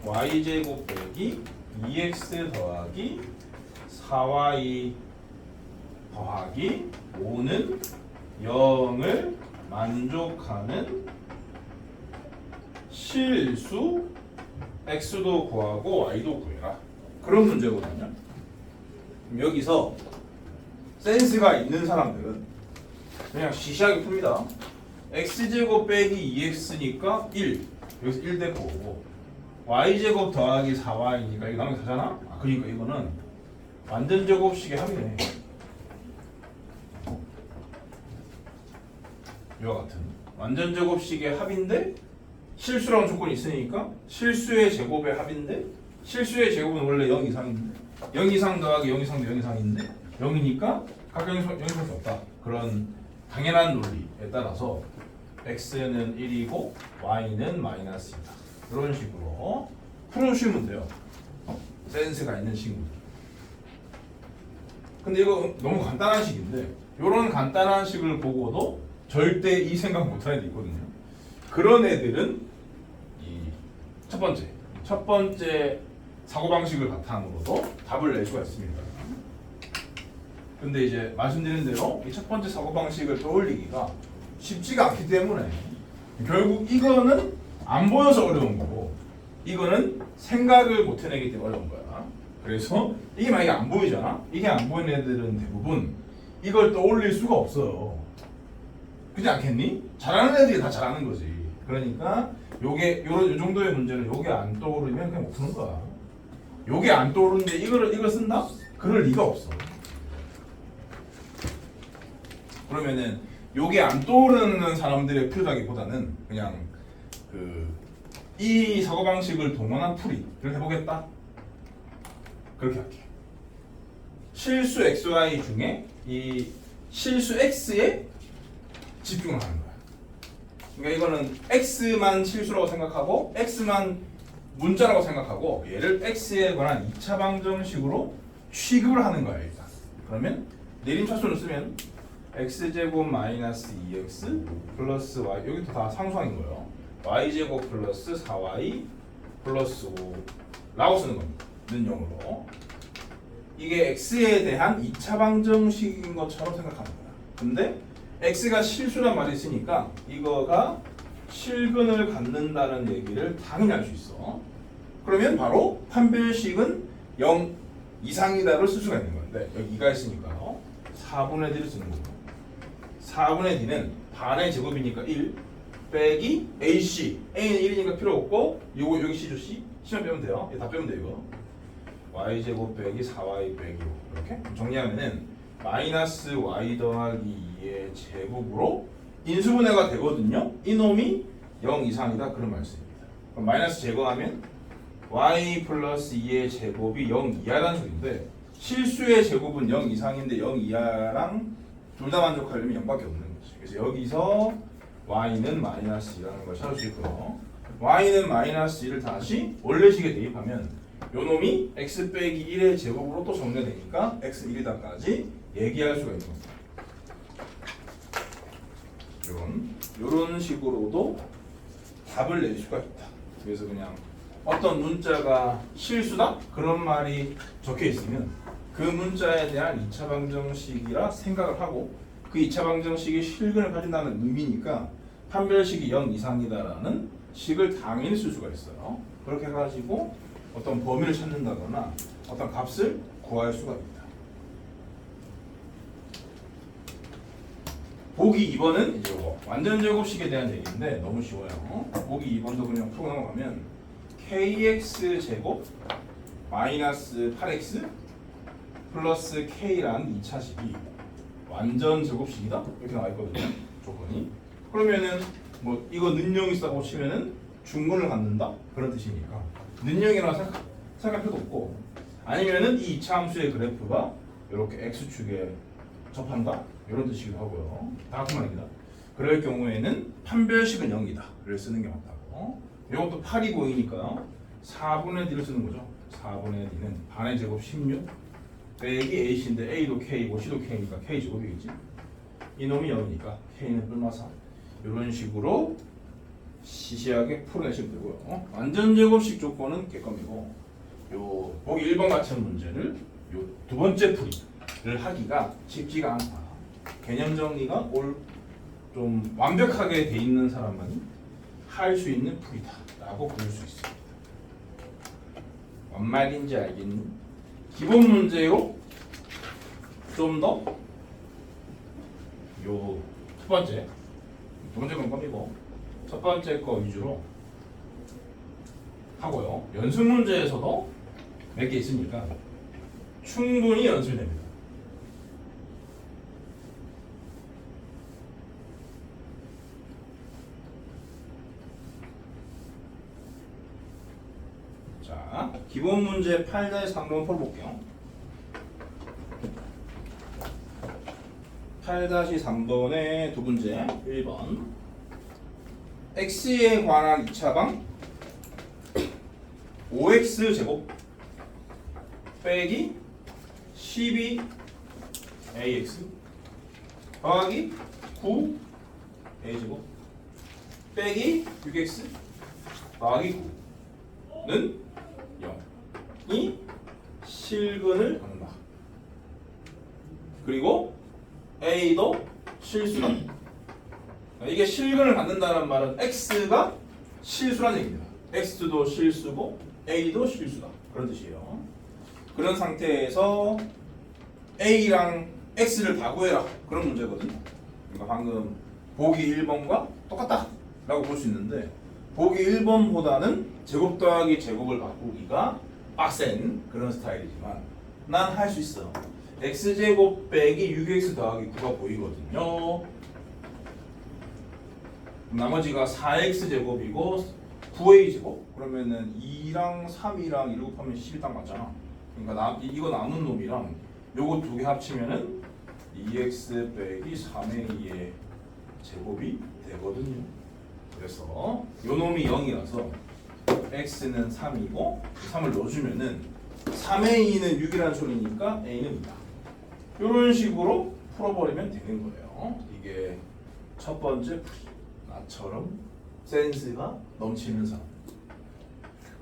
y제곱 빼기 2x 더하기 4y 더하기 5는 0을 만족하는 실수 x도 구하고 y도 구해라. 그런 문제거든요. 여기서 센스가 있는 사람들은 그냥 시시하게 풉니다. x제곱 빼기 2x니까 1. 여기서 1 데리고 오고 y제곱 더하기 4y니까 이거 나머지 4잖아? 그러니까 이거는 완전 제곱식의 합이네. 이와 같은 완전 제곱식의 합인데 실수라는 조건이 있으니까 실수의 제곱의 합인데 실수의 제곱은 원래 0 이상인데 0 이상 더하기 0 이상 더 0 이상인데 0이니까 각 0 이상일 수 없다. 그런 당연한 논리에 따라서 x는 1이고 y는 -2다. 이런 식으로 풀어주시면 돼요. 센스가 있는 친구들. 근데 이거 너무 간단한 식인데 이런 간단한 식을 보고도 절대 이 생각 못하는 애들 있거든요. 그런 애들은 이 첫 번째 사고방식을 바탕으로도 답을 낼 수가 있습니다. 근데 이제 말씀드린 대로 이 첫 번째 사고방식을 떠올리기가 쉽지가 않기 때문에 결국 이거는 안 보여서 어려운 거고 이거는 생각을 못 해내기 때문에 어려운 거야. 그래서 이게 만약에 안 보이잖아? 이게 안 보이는 애들은 대부분 이걸 떠올릴 수가 없어요. 그렇지 않겠니? 잘하는 애들이 다 잘하는 거지. 그러니까 요게 요 정도의 문제는 요게 안 떠오르면 그냥 못 푸는 거야. 요게 안 떠오르는데 이걸 쓴다? 그럴 리가 없어. 그러면은 요게 안 떠오르는 사람들의 표라기보다는 그냥 이 사고방식을 동원한 풀이를 해보겠다. 그렇게 할게. 실수 xy 중에 이 실수 x에 집중을 하는 거야. 그러니까 이거는 x만 실수라고 생각하고 x만 문자라고 생각하고 얘를 x에 관한 2차 방정식으로 취급을 하는 거야 일단. 그러면 내림차순을 쓰면 x제곱 마이너스 2x 플러스 y 여기도 다 상수항인 거예요. y제곱 플러스 4y 플러스 5라고 쓰는 겁니다. 는 0으로. 이게 x에 대한 2차 방정식인 것처럼 생각하는 거야. 근데 x가 실수란 말이 있으니까 이거가 실근을 갖는다는 얘기를 당연히 알 수 있어. 그러면 바로 판별식은 0 이상이다를 쓸 수가 있는 건데 여기 2가 있으니까요. 4분의 d를 쓰는 거고 4분의 d는 반의 제곱이니까 1 빼기 ac a는 1이니까 필요 없고 요거 여기 c죠 c c만 빼면 돼요. 다 빼면 돼요 이거. y제곱 빼기 4y 빼기 5 이렇게 정리하면은 마이너스 y 더하기 2의 제곱으로 인수분해가 되거든요. 이놈이 0 이상이다 그런 말씀입니다. 그럼 마이너스 제거하면 y 플러스 2의 제곱이 0 이하라는 소리인데 실수의 제곱은 0 이상인데 0 이하랑 둘 다 만족하려면 0밖에 없는 거죠. 그래서 여기서 y는 마이너스 2라는 걸 찾을 수 있고요. y는 마이너스 2를 다시 원래식에 대입하면 요놈이 x 빼기 1의 제곱으로 또 정리되니까 x 1이다까지 얘기할 수가 있는 겁니다. 요런 식으로도 답을 낼 수가 있다. 그래서 그냥 어떤 문자가 실수다? 그런 말이 적혀 있으면 그 문자에 대한 2차 방정식이라 생각을 하고 그 2차 방정식이 실근을 가진다는 의미니까 판별식이 0 이상이다라는 식을 당연히 쓸 수가 있어요. 그렇게 해가지고 어떤 범위를 찾는다거나 어떤 값을 구할 수가 있다. 보기 2번은 이제 이거 완전 제곱식에 대한 얘기인데 너무 쉬워요. 보기 2번도 그냥 풀고 넘어가면 kx 제곱 마이너스 8x 플러스 k란 2차식이 완전 제곱식이다 이렇게 나와 있거든요. 조건이. 그러면은 뭐 이거 능력이 있다고 치면은 중근을 갖는다 그런 뜻이니까 능력이라고 생각할 필요도 없고 아니면은 이 2차 함수의 그래프가 이렇게 x축에 접한다 이런 뜻이기도 하고요. 다 같은 말입니다. 그럴 경우에는 판별식은 0이다 를 쓰는 게 맞다고. 이것도 8이 보이니까요. 4분의 d를 쓰는 거죠. 4분의 d는 반의 제곱 16 빼기 aC인데 a도 k고 c도 k니까 k 제곱이겠지. 이놈이 0이니까 k는 뿔마사 이런 식으로 시시하게 풀어내시면 되고요. 완전 제곱식 조건은 객관이고 요 보기 1번 같은 문제를 요 두 번째 풀이를 하기가 쉽지가 않다. 개념 정리가 좀 완벽하게 돼 있는 사람만이 할 수 있는 풀이다라고 볼 수 있습니다. 뭔 말인지 알겠니? 기본 문제로 좀 더 요 첫 번째 두 번째 건 껌이고 첫 번째 거 위주로 하고요. 연습 문제에서도 몇 개 있으니까 충분히 연습이 됩니다. 자, 기본 문제 8-3번 풀어볼게요. 8-3번의 두 문제 1번 x에 관한 2차방 5x 제곱 빼기 12ax 더하기 9a 제곱 빼기 6x 더하기 9는 0이 실근을 갖는다. 그리고 a도 실수다. 이게 실근을 갖는다는 말은 x가 실수라는 얘기입니다. x도 실수고 a도 실수다 그런 뜻이에요. 그런 상태에서 a랑 x를 다 구해라 그런 문제거든요. 그러니까 방금 보기 1번과 똑같다 라고 볼 수 있는데 보기 1번보다는 제곱 더하기 제곱을 바꾸기가 빡센 그런 스타일이지만 난 할 수 있어. x제곱 빼기 6x 더하기 9가 보이거든요. 나머지가 4x제곱이고 9a제곱 그러면은 2랑 3이랑 1 곱하면 11 딱 맞잖아. 그러니까 이거 남은 놈이랑 요거 두 개 합치면은 2x 빼기 3a의 제곱이 되거든요. 그래서 요 놈이 0이라서 x는 3이고 3을 넣어주면은 3a는 6이라는 소리니까 a는 2다. 이런 식으로 풀어버리면 되는 거예요. 이게 첫 번째 풀이. 나처럼 센스가 넘치는 사람.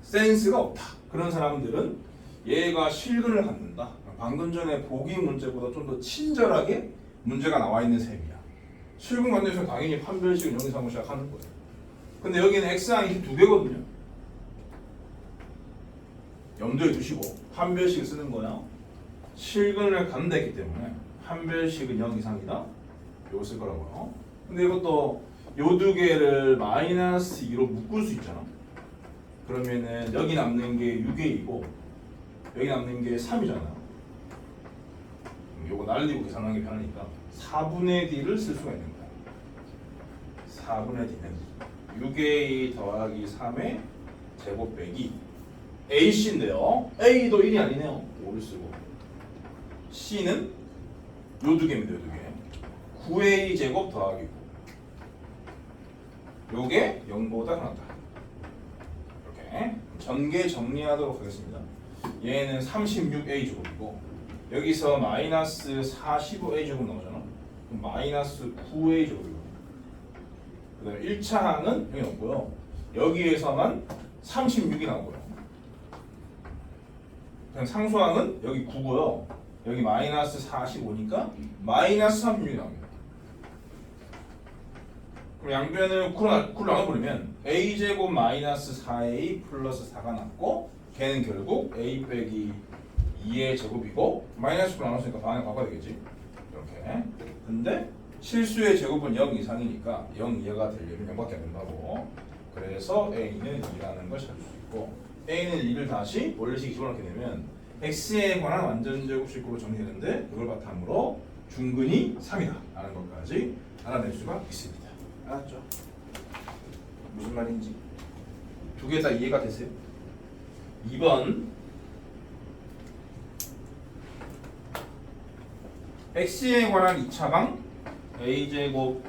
센스가 없다. 그런 사람들은 얘가 실근을 갖는다. 방금 전에 보기 문제보다 좀 더 친절하게 문제가 나와 있는 셈이야. 실근 갖는 데서 당연히 판별식은 여기서 시작하는 거예요. 근데 여기는 x항이 두 개거든요. 염두에 두시고 판별식을 쓰는 거야. 실근을 갖는다 했기 때문에 판별식은 0 이상이다. 이거 쓸 거라고요. 근데 이것도 요 두 개를 마이너스 2로 묶을 수 있잖아. 그러면은 여기 남는 게 6a이고 여기 남는 게 3이잖아. 요거 날리고 계산하는 게 편하니까 4분의 d를 쓸 수가 있는 거야. 4분의 d는 6a 더하기 3의 제곱 빼기 ac인데요. a도 1이 아니네요. 5를 쓰고 c는 요 두 개입니다. 요 두 개. 9a 제곱 더하기 9. 요게 0보다 크다. 이렇게 전개 정리하도록 하겠습니다. 얘는 36a 제곱이고 여기서 마이너스 45a 제곱 나오잖아. 그럼 마이너스 9a 제곱이고 그 다음에 1차 항은 여기 없고요. 여기에서만 36이 나오고요. 그냥 상수항은 여기 9고요. 여기 마이너스 45니까 마이너스 36이 나옵니다. 그럼 양변을 쿨 나눠버리면 a제곱 마이너스 4a 플러스 4가 남고 걔는 결국 a 빼기 2의 제곱이고 마이너스 9 나눴으니까 방향 바꿔야 되겠지. 이렇게. 근데 실수의 제곱은 0 이상이니까 0 이하가 되려면 0밖에 안 된다고. 그래서 a는 2라는 걸 찾을 수 있고 a는 2를 다시 원래식 집어넣게 되면 x에 관한 완전제곱식으로 정리되는데 그걸 바탕으로 중근이 3이다 라는 것까지 알아낼 수가 있습니다. 알았죠? 무슨 말인지 두 개 다 이해가 되세요? 2번 x에 관한 2차방 a제곱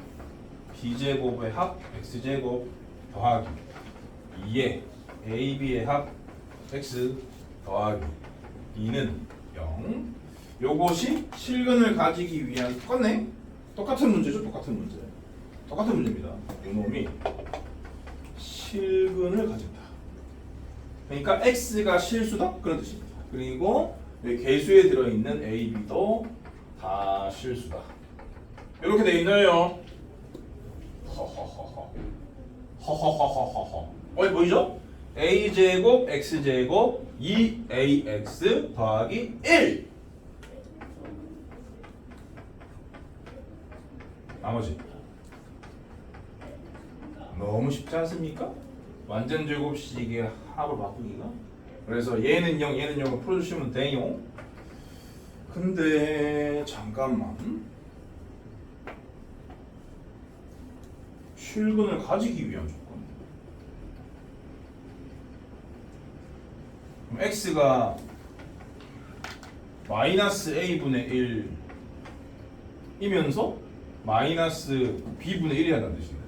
b제곱의 합 x제곱 더하기 2에 ab의 합 x 더하기 2는 0. 요것이 실근을 가지기 위한 똑같은 문제죠. 똑같은 문제입니다. 요놈이 실근을 가진다. 그러니까 x가 실수다 그런 뜻입니다. 그리고 여기 개수에 들어있는 a, b도 다 실수다. 이렇게 돼 있나요? 허허허허허허. 보이죠? a제곱 x제곱 2ax 더하기 1. 나머지 너무 쉽지 않습니까? 완전 제곱식의 합을 바꾸기가. 그래서 얘는 0, 얘는 0을 풀어주시면 돼요. 근데 잠깐만, 실근을 가지기 위한 조건. 그럼 x가 마이너스 a분의 1이면서 마이너스 b분의 1이 한다는 뜻입니다.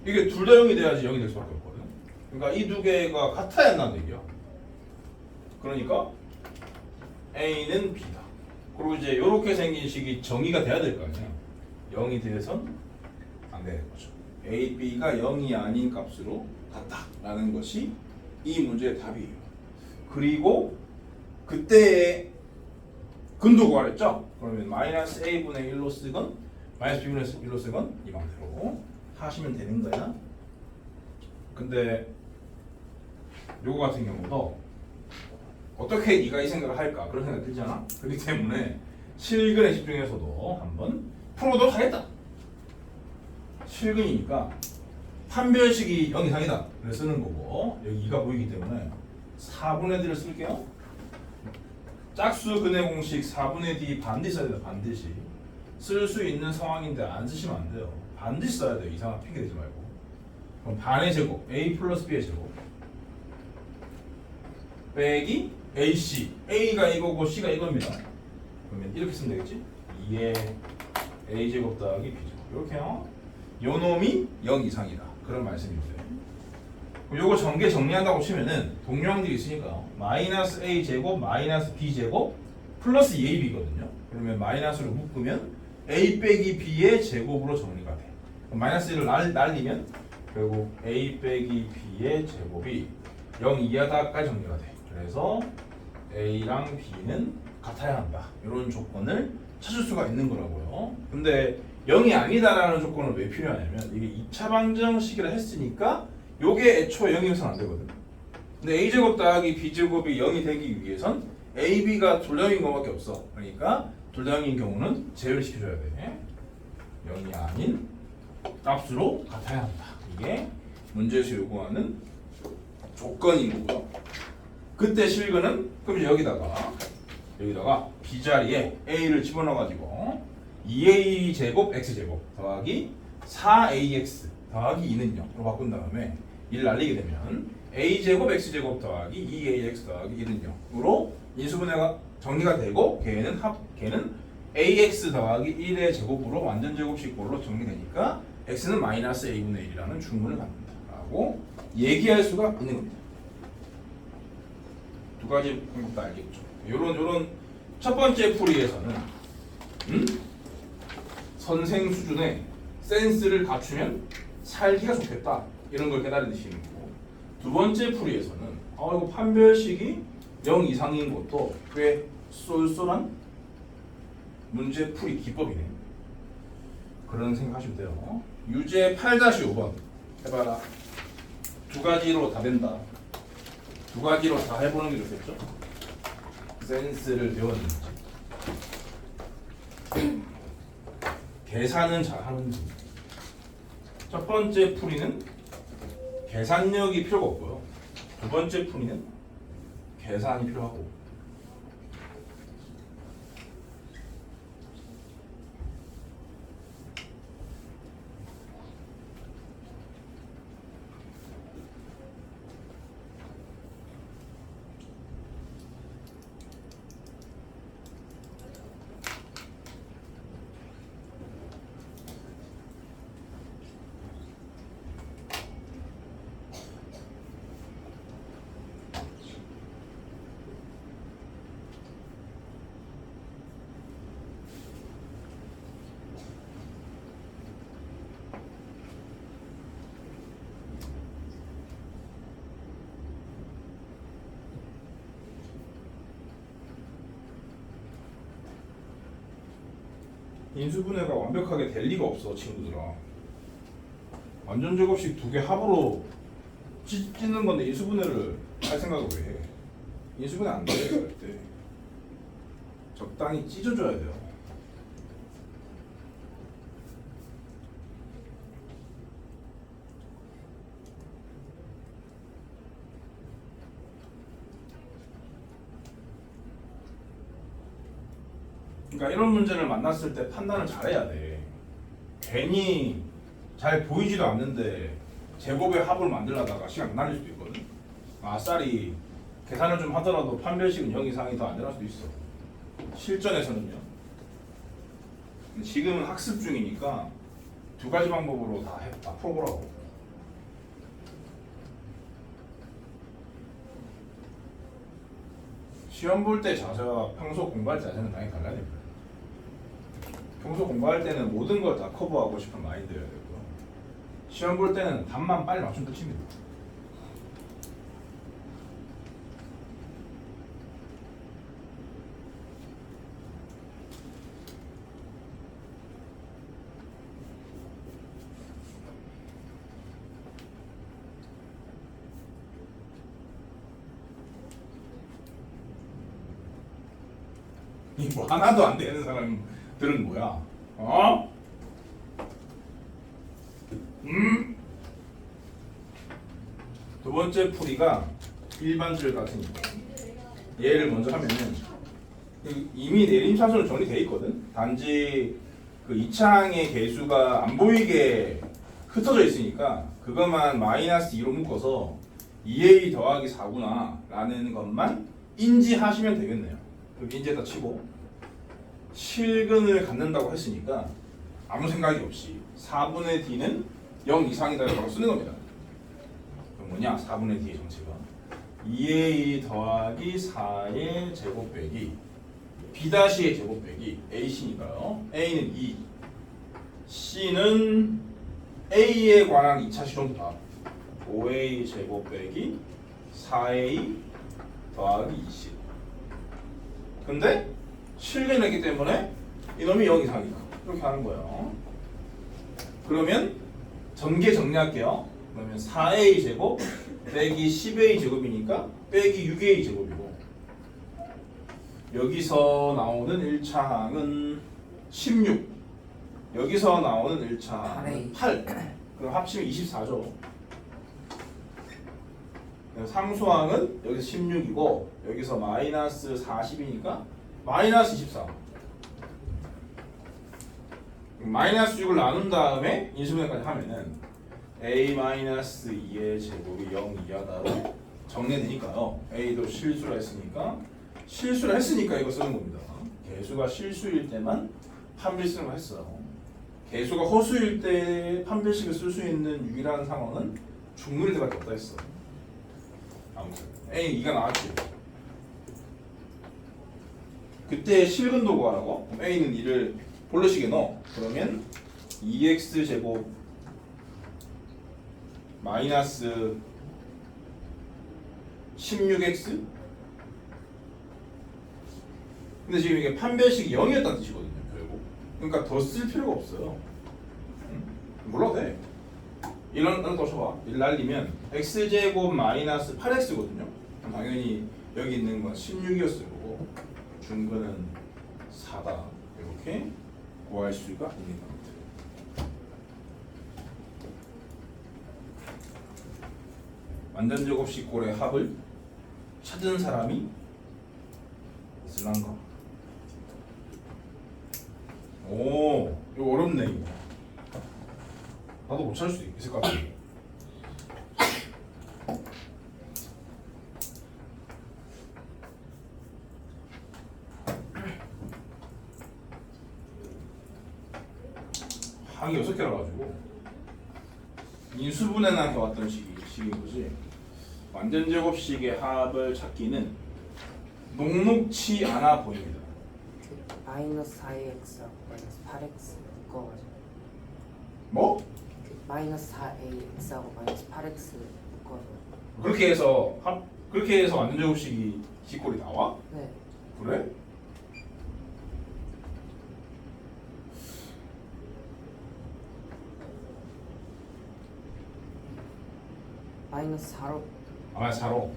이게 둘 다 0이 돼야지 0이 될 수밖에 없거든. 그러니까 이 두 개가 같아야 한다는 얘기야. 그러니까 a는 b다. 그리고 이제 이렇게 생긴 식이 정의가 돼야 될 거 아니야. 0이 돼선 안 되는 거죠. a, b가 0이 아닌 값으로 같다라는 것이 이 문제의 답이에요. 그리고 그때의 근도 구하랬죠? 그러면 마이너스 a분의 1로 쓰건 마이너스 b분의 1로 쓰건 이 방대로 하시면 되는 거야. 근데 요거 같은 경우도 어떻게 네가 이 생각을 할까? 그런 생각 들잖아. 그렇기 때문에 실근에 집중해서도 한번 풀어보도록 하겠다. 실근이니까 판별식이 0 이상이다. 그래서 쓰는 거고 여기 2가 보이기 때문에 4분의 D를 쓸게요. 짝수 근의 공식 4분의 D 반드시 써야 돼요. 반드시. 쓸 수 있는 상황인데 안 쓰시면 안 돼요. 반드시 써야 돼요. 이상한 핑계 대지 말고. 그럼 반의 제곱 A 플러스 B의 제곱 빼기 AC. A가 이거고 C가 이겁니다. 그러면 이렇게 쓰면 되겠지? 2의 A제곱 더하기 B제곱 이렇게요. 요 놈이 0 이상이다. 그런 말씀입니다. 요거 전개 정리한다고 치면은 동량들이 있으니까 마이너스 A제곱 마이너스 B제곱 플러스 2AB거든요. 그러면 마이너스로 묶으면 A 빼기 B의 제곱으로 정리가 돼. 그럼 마이너스 1을 날리면 결국 A 빼기 B의 제곱이 0 이하다까지 정리가 돼. 그래서 A랑 B는 같아야 한다. 이런 조건을 찾을 수가 있는 거라고요. 근데 0이 아니다라는 조건은 왜 필요하냐면 이게 2차 방정식이라 했으니까 요게 애초에 0이어서는 안 되거든. 근데 A제곱 더하기 B제곱이 0이 되기 위해선 AB가 둘 다 0인 것밖에 없어. 그러니까 둘 다 0인 경우는 제외를 시켜줘야 돼. 0이 아닌 값으로 같아야 한다. 이게 문제에서 요구하는 조건인 거고요. 그때 실근은 그럼 이제 여기다가 B자리에 A를 집어넣어가지고 2A 제곱 X제곱 더하기 4AX 더하기 2는 0으로 바꾼 다음에 1 날리게 되면 A제곱 X제곱 더하기 2AX 더하기 1은 0으로 인수분해가 정리가 되고 걔는 AX 더하기 1의 제곱으로 완전 제곱식꼴로 정리되니까 X는 마이너스 A분의 1이라는 중문을 갖는다 라고 얘기할 수가 있는 겁니다. 두 가지 방법도 알겠죠. 요런 첫 번째 풀이에서는 선생 수준의 센스를 갖추면 살기가 좋겠다 이런 걸 깨달으시는 거고, 두 번째 풀이에서는 이거 판별식이 0 이상인 것도 꽤 쏠쏠한 문제 풀이 기법이네. 그런 생각하시면 돼요. 유제 8-5번 해봐라. 두 가지로 다 된다. 두 가지로 다 해보는 게 좋겠죠? 센스를 배웠는지 계산은 잘하는지. 첫 번째 풀이는 계산력이 필요가 없고요. 두 번째 풀이는 계산이 필요하고. 인수분해가 완벽하게 될 리가 없어 친구들아. 완전 제곱식 두 개 합으로 찢는 건데 인수분해를 할 생각을 왜 해? 인수분해 안 돼. 할 때 적당히 찢어줘야 돼요. 그러니까 이런 문제를 만났을 때 판단을 잘해야 돼. 괜히 잘 보이지도 않는데 제곱의 합을 만들려다가 시간 날릴 수도 있거든. 아싸리 계산을 좀 하더라도 판별식은 0 이상이 더 안 일어날 수도 있어. 실전에서는요. 지금은 학습 중이니까 두 가지 방법으로 다 풀어보라고. 시험 볼 때 자세와 평소 공부할 때 자세는 당연히 달라야 됩니다. 평소 공부할 때는 모든 걸 다 커버하고 싶은 마인드여야 되고요. 시험 볼 때는 답만 빨리 맞추면 끝입니다. 이 뭐 하나도 안 되는 사람들은 뭐야? 어? 두 번째 풀이가 일반줄 같으니까 얘를 먼저 하면은 이미 내림차순으로 정리돼 있거든. 단지 그 이차항의 개수가 안 보이게 흩어져 있으니까 그것만 마이너스 2로 묶어서 2a 더하기 4구나 라는 것만 인지하시면 되겠네요. 여기 인지에다 치고 실근을 갖는다고 했으니까 아무 생각이 없이 4분의 d는 0 이상이다 라고 쓰는 겁니다. 그럼 뭐냐? 4분의 d의 정체가 2a 더하기 4의 제곱 빼기 b-의 제곱 빼기 ac니까요. a는 2, c는 a에 관한 2차 실험답 5a 제곱 빼기 4a 더하기 20. 근데 실근했기 때문에 이놈이 0 이상이다. 이렇게 하는 거예요. 그러면 전개 정리할게요. 그러면 4a 제곱 빼기 10a 제곱이니까 빼기 6a 제곱이고 여기서 나오는 1차항은 16 여기서 나오는 1차항은 8 그럼 합치면 24죠. 상수항은 여기서 16이고 여기서 마이너스 40이니까 마이너스 24 마이너스 6을 나눈 다음에 인수분해까지 하면은 a-2의 제곱이 0 이하다로 정리되니까요. a도 실수를 했으니까 이거 쓰는 겁니다. 개수가 실수일 때만 판별 쓰는 거 했어요. 개수가 허수일 때 판별식을 쓸 수 있는 유일한 상황은 중문일 때밖에 없다 했어. 아무튼 a 2가 나왔지. 그때 실근도 구하라고? 그럼 a는 2를 볼래식에 넣어. 그러면 2x 제곱 마이너스 16x 근데 지금 이게 판별식이 0이었다는 뜻이거든요. 결국 그러니까 더 쓸 필요가 없어요. 몰라도 돼. 이런 또 쳐봐. 1 날리면 x제곱 마이너스 8x거든요. 당연히 여기 있는 건 16이었을 거고 중근은 4다. 이렇게 구할 수가 있는 겁니다. 완전제곱식골의 합을 찾은 사람이 있을란가? 오, 이거 어렵네 이거. 나도 못 찾을 수도 있을 것 같아. 항이 6개라 가지고 인수분해나 해왔던 식인 거지. 완전제곱식의 합을 찾기는 녹록치 않아 보입니다. 그 마이너스 4의 x하고 마이너스 8x 묶어가지고 뭐? 그 마이너스 4a x하고 마이너스 8x 묶어서 그렇게 해서 완전제곱식이 식골이 나와? 네 그래? 마이너스 4로 아, 4로.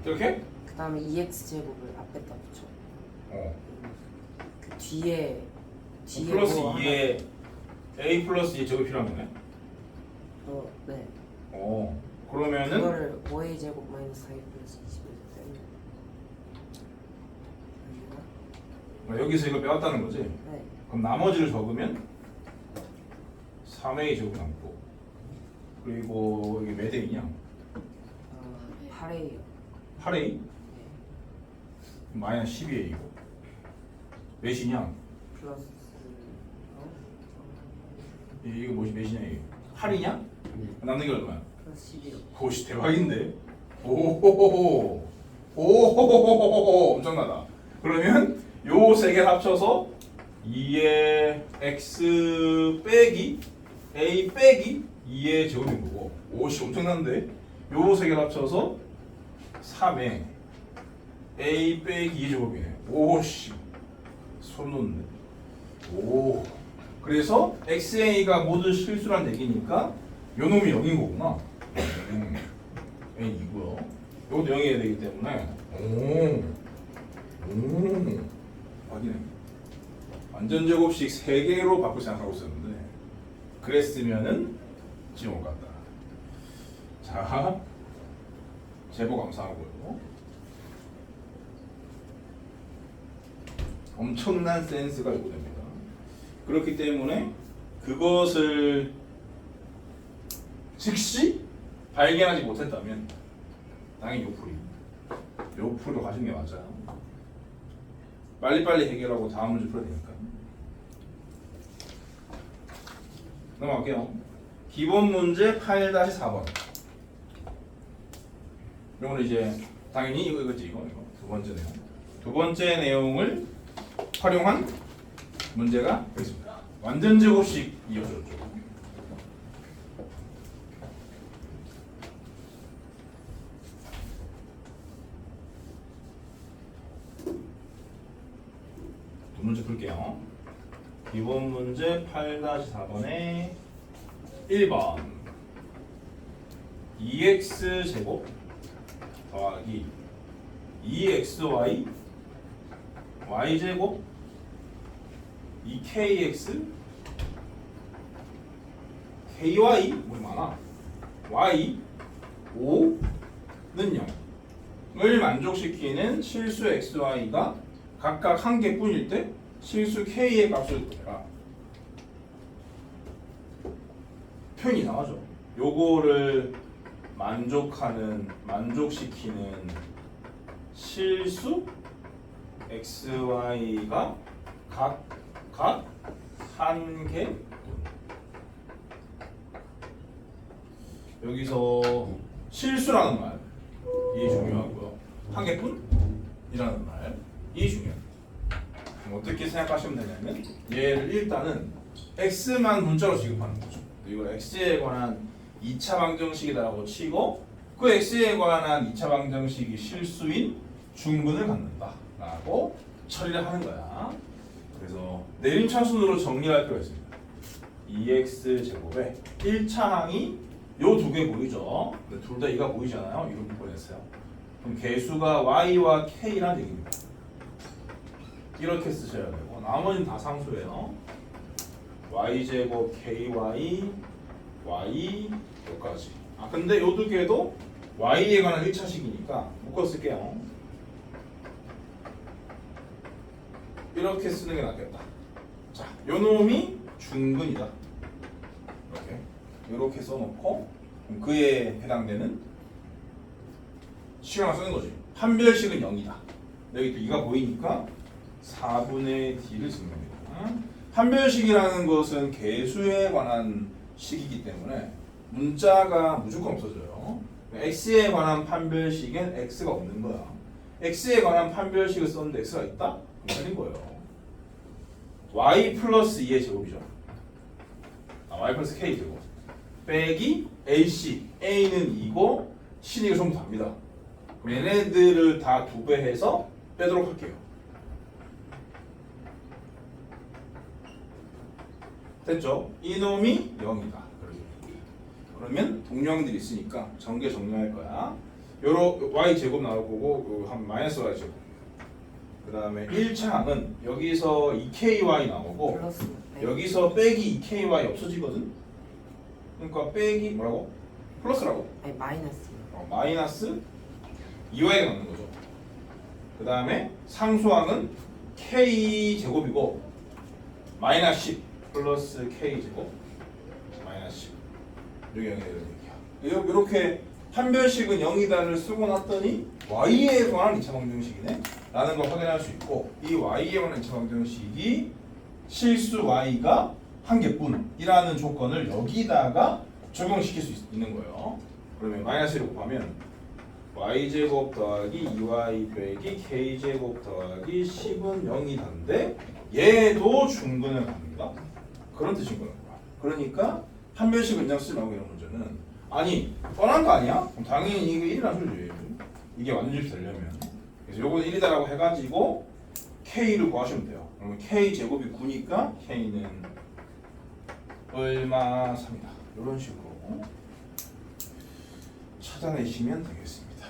이렇게? 그 다음에 2x 제곱을 앞에다 붙여. 어. 그 뒤에 플러스 뭐 2에 a 플러스 2 제곱이 필요한 거네? 네. 그러면은 그거를 5a 제곱 마이너스 4a 플러스 20에서 빼면 여기서 이걸 빼왔다는 거지? 네. 그럼 나머지를 적으면 3a 제곱 남고 그리고 이게 몇 a냐? 8a요. 8a? 마이너스 12a이고 몇이냐? 플러스 이거 뭐지 몇이냐 이게? 8이냐? 남는 게 얼마야? 플러스 11요. 오씨 대박인데? 오호호호 오호호호호호 엄청나다. 그러면 요 세 개 합쳐서 2의 x 빼기 a 빼기 2의 제곱인 거고 오씨 엄청난데? 요 세 개 합쳐서 3의 a 빼기 2 제곱이네. 오씨 손 놓네. 오 그래서 xa가 모두 실수란 얘기니까 요 놈이 0인 거구나. n 2고요. 이것도 0이어야 되기 때문에 확인해. 완전 제곱식 3개로 바꿀 생각하고 있었는데 그랬으면은 지금 못 갔다. 자, 제보 감사하고요. 엄청난 센스가 요구됩니다. 그렇기 때문에 그것을 즉시 발견하지 못했다면 당연히 요풀이로 가시는 게 맞아요. 빨리빨리 해결하고 다음 문제 풀어야 되니까. 넘어갈게요. 기본 문제 8-4번. 이거는 이제 당연히 이거지 이거 두 번째 내용. 두 번째 내용을 활용한 문제가 되겠습니다. 완전 제곱식 이어졌죠. 두 문제 풀게요. 기본 문제 8-4번에 1번 2x 제곱 더하기 2xy y 제곱 2kx ky 뭐 많아 y 5는 0을 만족시키는 실수 xy가 각각 한 개뿐일 때 실수 k의 값을 구해라. 표현이 이상하죠. 요거를 만족시키는 실수 xy가 각각 한 개. 여기서 실수라는 말 이 중요하고요. 한 개뿐이라는 말 이 중요해요. 어떻게 생각하시면 되냐면 얘를 일단은 x만 문자로 취급하는 거죠. 이걸 x에 관한 2차 방정식이라고 치고 그 x에 관한 2차 방정식이 실수인 중근을 갖는다 라고 처리를 하는 거야. 그래서 내림차순으로 정리할 필요가 있습니다. 2x 제곱에 1차 항이 요 두 개 보이죠? 둘 다 2가 보이잖아요. 이렇게 보냈어요. 그럼 개수가 y와 k라는 얘기입니다. 이렇게 쓰셔야 되고 나머지는 다 상수예요. y제곱 ky y 여기까지. 근데 요 두 개도 y에 관한 1차식이니까 묶어 쓸게요. 이렇게 쓰는 게 낫겠다. 자, 요 놈이 중근이다. 이렇게 써놓고 그럼 그에 해당되는 식을 하나 쓰는 거지. 판별식은 0이다. 여기 또 2가 보이니까 4분의 d를 쓰는 겁니다. 판별식이라는 것은 개수에 관한 식이기 때문에 문자가 무조건 없어져요. x에 관한 판별식엔 x가 없는 거야. x에 관한 판별식을 썼는데 x가 있다? 그럼 틀린 거예요. y 플러스 2의 제곱이죠. y 플러스 k 제곱 빼기 ac a는 2고 신이가 전부 답니다. 그럼 얘네들을 다 2배 해서 빼도록 할게요. 됐죠? 이놈이 0이다. 그러면 동량들이 있으니까 전개 정리할 거야. 요로 y 제곱 나올 거고 한 마이너스 y 제곱. 그 다음에 1차항은 여기서 2ky 나오고 플러스 여기서 빼기 2ky 없어지거든. 그러니까 빼기 뭐라고? 플러스라고? 아니 마이너스. 마이너스 2y가 남는 거죠. 그 다음에 상수항은 k 제곱이고 마이너스 10 플러스 k 제곱 마이너스 10 이게 0이 되는 얘기야. 이렇게 판별식은 0이다를 쓰고 났더니 y에 관한 2차 방정식이네 라는 걸 확인할 수 있고 이 y에 관한 2차 방정식이 실수 y가 한 개뿐이라는 조건을 여기다가 적용시킬 수 있는 거예요. 그러면 마이너스를 곱하면 y제곱 더하기 2y 빼기 k제곱 더하기 10은 0이던데 얘도 중근을 갑니다. 그런 뜻인 거예요. 그러니까 판별식을 그냥 쓰지 말고 이런 문제는 아니 뻔한 거 아니야? 그럼 당연히 이게 1이라는 소리예요. 이게 완전히 되려면 그래서 요거는 1이다라고 해가지고 k를 구하시면 돼요. 그러면 k 제곱이 9니까 k는 얼마 3이다. 이런 식으로 찾아내시면 되겠습니다.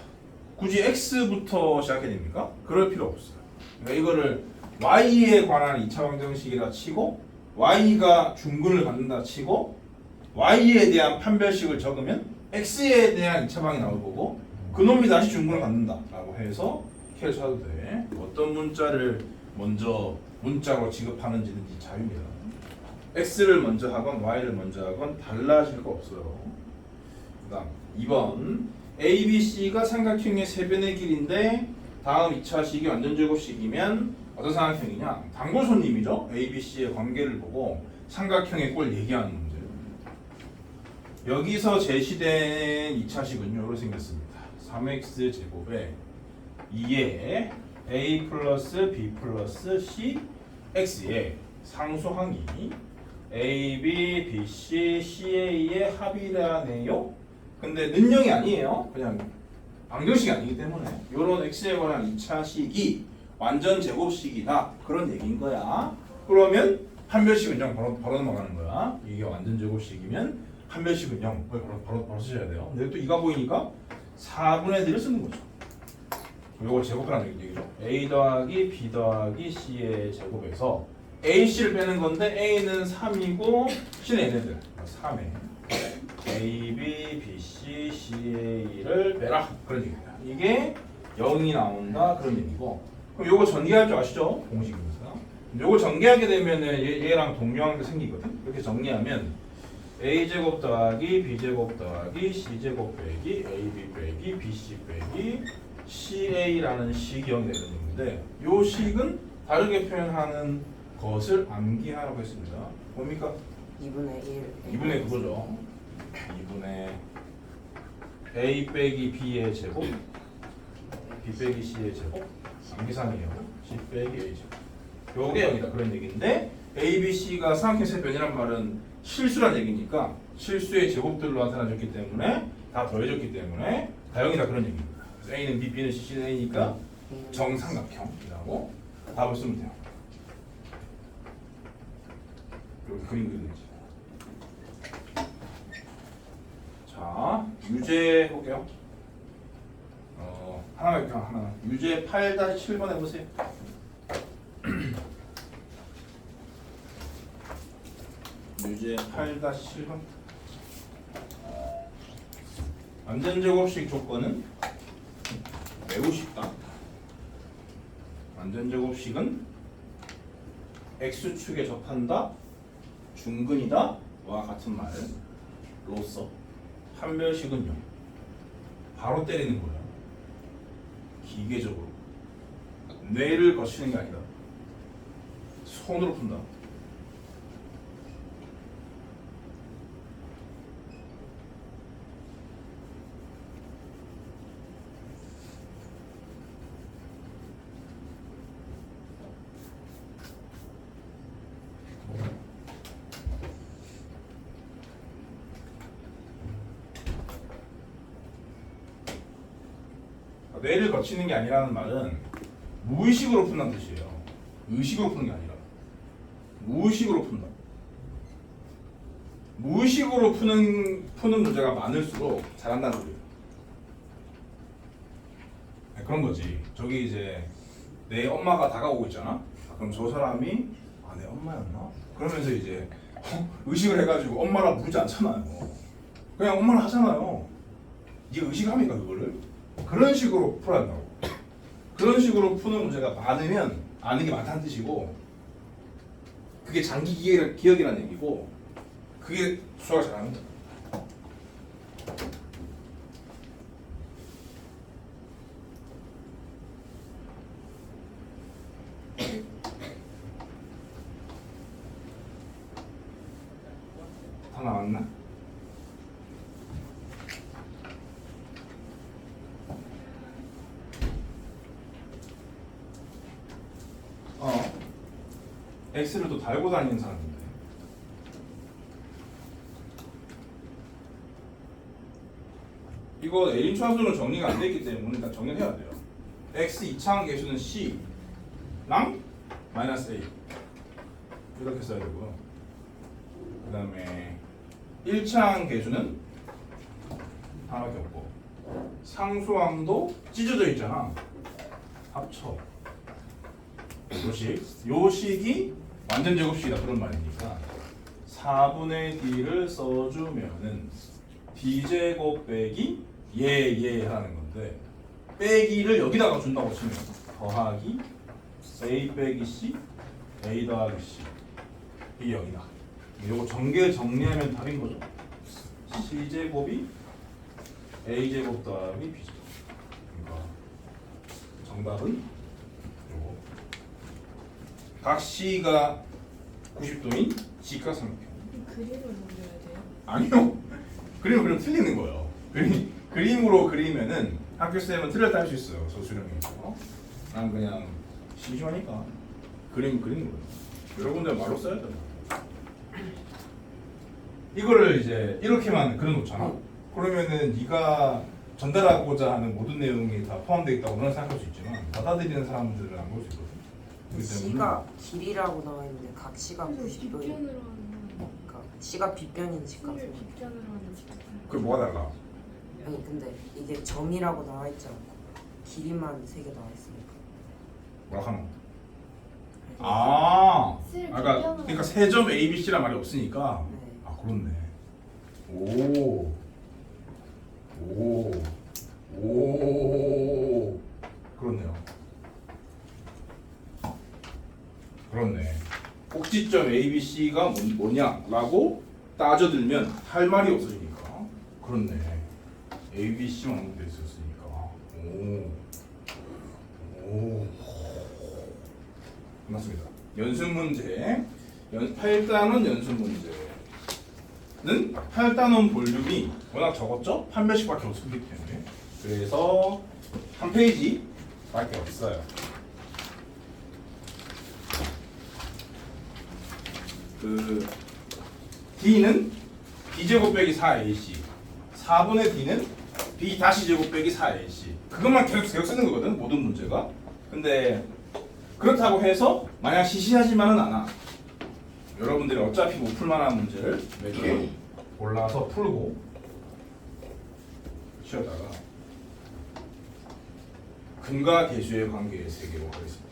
굳이 x부터 시작해야 됩니까? 그럴 필요 없어요. 그러니까 이거를 y에 관한 2차 방정식이라 치고 y가 중근을 갖는다 치고 y에 대한 판별식을 적으면 x에 대한 2차 방이 나올 거고 그놈이 다시 중근을 갖는다 라고 해서 K를 찾아도 돼. 어떤 문자를 먼저 문자로 지급하는지는 네 자유입니다. x를 먼저 하건 y를 먼저 하건 달라질 거 없어요. 그 다음 2번 A, B, C가 삼각형의 세변의 길인데 다음 2차 식이 완전제곱식이면 어떤 삼각형이냐? 단골 손님이죠. A, B, C의 관계를 보고 삼각형의 꼴 얘기하는 문제. 여기서 제시된 2차식은요 이렇게 생겼습니다. 3x 제곱에 2에 a 플러스 b 플러스 c x의 상수항이 a, b, b, c, ca의 합이라네요. 근데 는영이 아니에요. 그냥 방정식이 아니기 때문에 이런 x에 관한 2차식이 완전 제곱식이다 그런 얘기인 거야. 그러면 판별식은 0 바로 넘어가는 거야. 이게 완전 제곱식이면 판별식은 0 바로 쓰셔야 돼요. 근데 또 이가 보이니까 4분의 1을 쓰는 거죠. 요걸 제곱하라는 얘기죠. a 더하기 b 더하기 c의 제곱에서 a, c를 빼는 건데 a는 3이고 c는 얘네들 3에 a, b, b, c, ca를 빼라 그런 얘기입니다. 이게 0이 나온다 그런 얘기고 그럼 요거 전개할 줄 아시죠? 공식이니까. 요거 전개하게 되면은 얘랑 동료한 게 생기거든. 이렇게 정리하면 a제곱 더하기 b제곱 더하기 c제곱 빼기 ab 빼기 bc 빼기 ca라는 식이 0이 되는 건데 요 식은 다르게 표현하는 것을 암기하라고 했습니다. 뭡니까? 2분의 1 2분의 그거죠. 2분의 a 빼기 b의 제곱 b 빼기 c의 제곱 암기상이에요. c 빼기 a 제곱 요게 0이다 그런 얘기인데 a, b, c가 삼각형 세변이란 말은 실수란 얘기니까 실수의 제곱들로 나타나졌기 때문에 다 더해졌기 때문에 다 0이다 그런 얘기입니다. 그래서 a는 b, b는 c, c는 a니까 정삼각형이라고 답을 쓰면 돼요. 이렇게 그림 그리는지. 자, 유제 해볼게요. 하나만 할게요. 하나. 유제 8-7번 해보세요. 유제 8-7번. 완전제곱식 조건은 매우 쉽다. 완전제곱식은 x축에 접한다, 중근이다 와 같은 말로써 판별식은요 바로 때리는 거야. 기계적으로 뇌를 거치는 게 아니라 손으로 푼다. 뇌를 거치는 게 아니라는 말은 무의식으로 푼다는 뜻이에요. 의식으로 푸는 게 아니라 무의식으로 푼다. 무의식으로 푸는 문제가 많을수록 잘한다는 소리예요. 그런 거지. 저기 이제 내 엄마가 다가오고 있잖아. 그럼 저 사람이 내 엄마였나? 그러면서 이제 의식을 해가지고 엄마라 부르지 않잖아요. 그냥 엄마를 하잖아요. 이게 의식합니까 그거를? 그런 식으로 풀어야 한다고. 그런 식으로 푸는 문제가 많으면 아는 게 많다는 뜻이고 그게 장기 기억이라는 얘기고 그게 수학을 잘하는 거야. 다 나왔나? X를 또 달고 다니는 사람인데 이거 A인수 함수는 정리가 안 되어 있기 때문에 일단 정리를 해야 돼요. X 2차항 계수는 C랑 마이너스 A 이렇게 써야 되고요. 그 다음에 1차항 계수는 하나밖에 없고 상수항도 찢어져 있잖아. 합쳐. 요식이 완전 제곱식이다 그런 말이니까 4분의 D를 써주면은 D제곱 빼기 얘 하는 건데 빼기를 여기다가 준다고 치면 더하기 A 빼기 C A 더하기 C 이게 여기다. 요거 전개 정리하면 답인 거죠. C제곱이 A제곱 더하기 B제곱. 그러니까 정답은 요거. 각 C가 90도인 C가 3평. 그림을 그려야 돼요? 아니요. 그림을 그리면 틀리는 거예요. 그림으로 그리면은 학교 쌤은 틀렸다 할 수 있어요. 저 수령에서. 난 그냥 심심하니까 그리는 거예요. 여러분들 말로 써야 돼요. 이거를 이제 이렇게만 그려놓잖아. 그러면은 네가 전달하고자 하는 모든 내용이 다 포함되어 있다고 너는 생각할 수 있지만 받아들이는 사람들은 안 볼 수 있거든. 그렇기 때문에 C가 길이라고 나와 있는데 각 C가 근데 90도인 빗변으로 하는 그러니까 C가 빗변인 직각선. 를 빗변으로 하는 직각선. 그게 뭐가 달라? 아니 근데 이게 점이라고 나와 있지 않고 길이만 3개 나와 있으니까. 뭐라 하노? C를 아까 빗변으로 그러니까 세 점 A, B, C란 말이 없으니까. 네. 아 그렇네. 오. 그렇네요. 그렇네. 꼭지점 A, B, C가 뭐냐라고 따져들면 할 말이 없어지니까. 그렇네. A, B, C만 언급돼 있었으니까. 오. 맞습니다. 연습 문제. 8단원 연습 문제는 8단원 볼륨이 워낙 적었죠? 한 배씩밖에 없기 때문에. 그래서 한 페이지밖에 없어요. 그 D는 B제곱 빼기 4AC 4분의 D는 B 다시 제곱 빼기 4AC 그것만 계속 쓰는 거거든 모든 문제가. 근데 그렇다고 해서 마냥 시시하지만은 않아. 여러분들이 어차피 못 풀만한 문제를 몇 개 골라서 풀고 쉬었다가 근과 계수의 관계의 세계로 하겠습니다.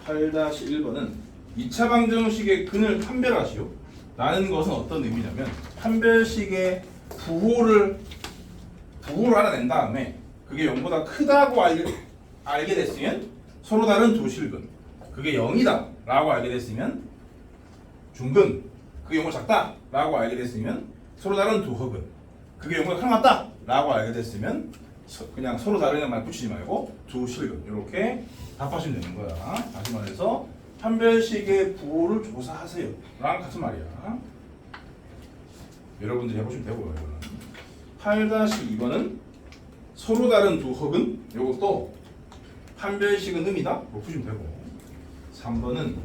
8-1번은 2차 방정식의 근을 판별하시오. 라는 것은 어떤 의미냐면 판별식의 부호를 알아낸 다음에 그게 0보다 크다고 알게 됐으면 서로 다른 두 실근. 그게 0이다 라고 알게 됐으면 중근. 그게 0보다 작다 라고 알게 됐으면 서로 다른 두 허근. 그게 0보다 큰 같다 라고 알게 됐으면 그냥 서로 다른 말 붙이지 말고 두 실근. 이렇게 답하시면 되는 거야. 다시 말해서 판별식의 부호를 조사하세요 라는 같은 말이야. 여러분들이 해보시면 되고요. 이거는 8-2번은 서로 다른 두 허근. 이것도 판별식은 음이다 뭐 푸시면 되고. 3번은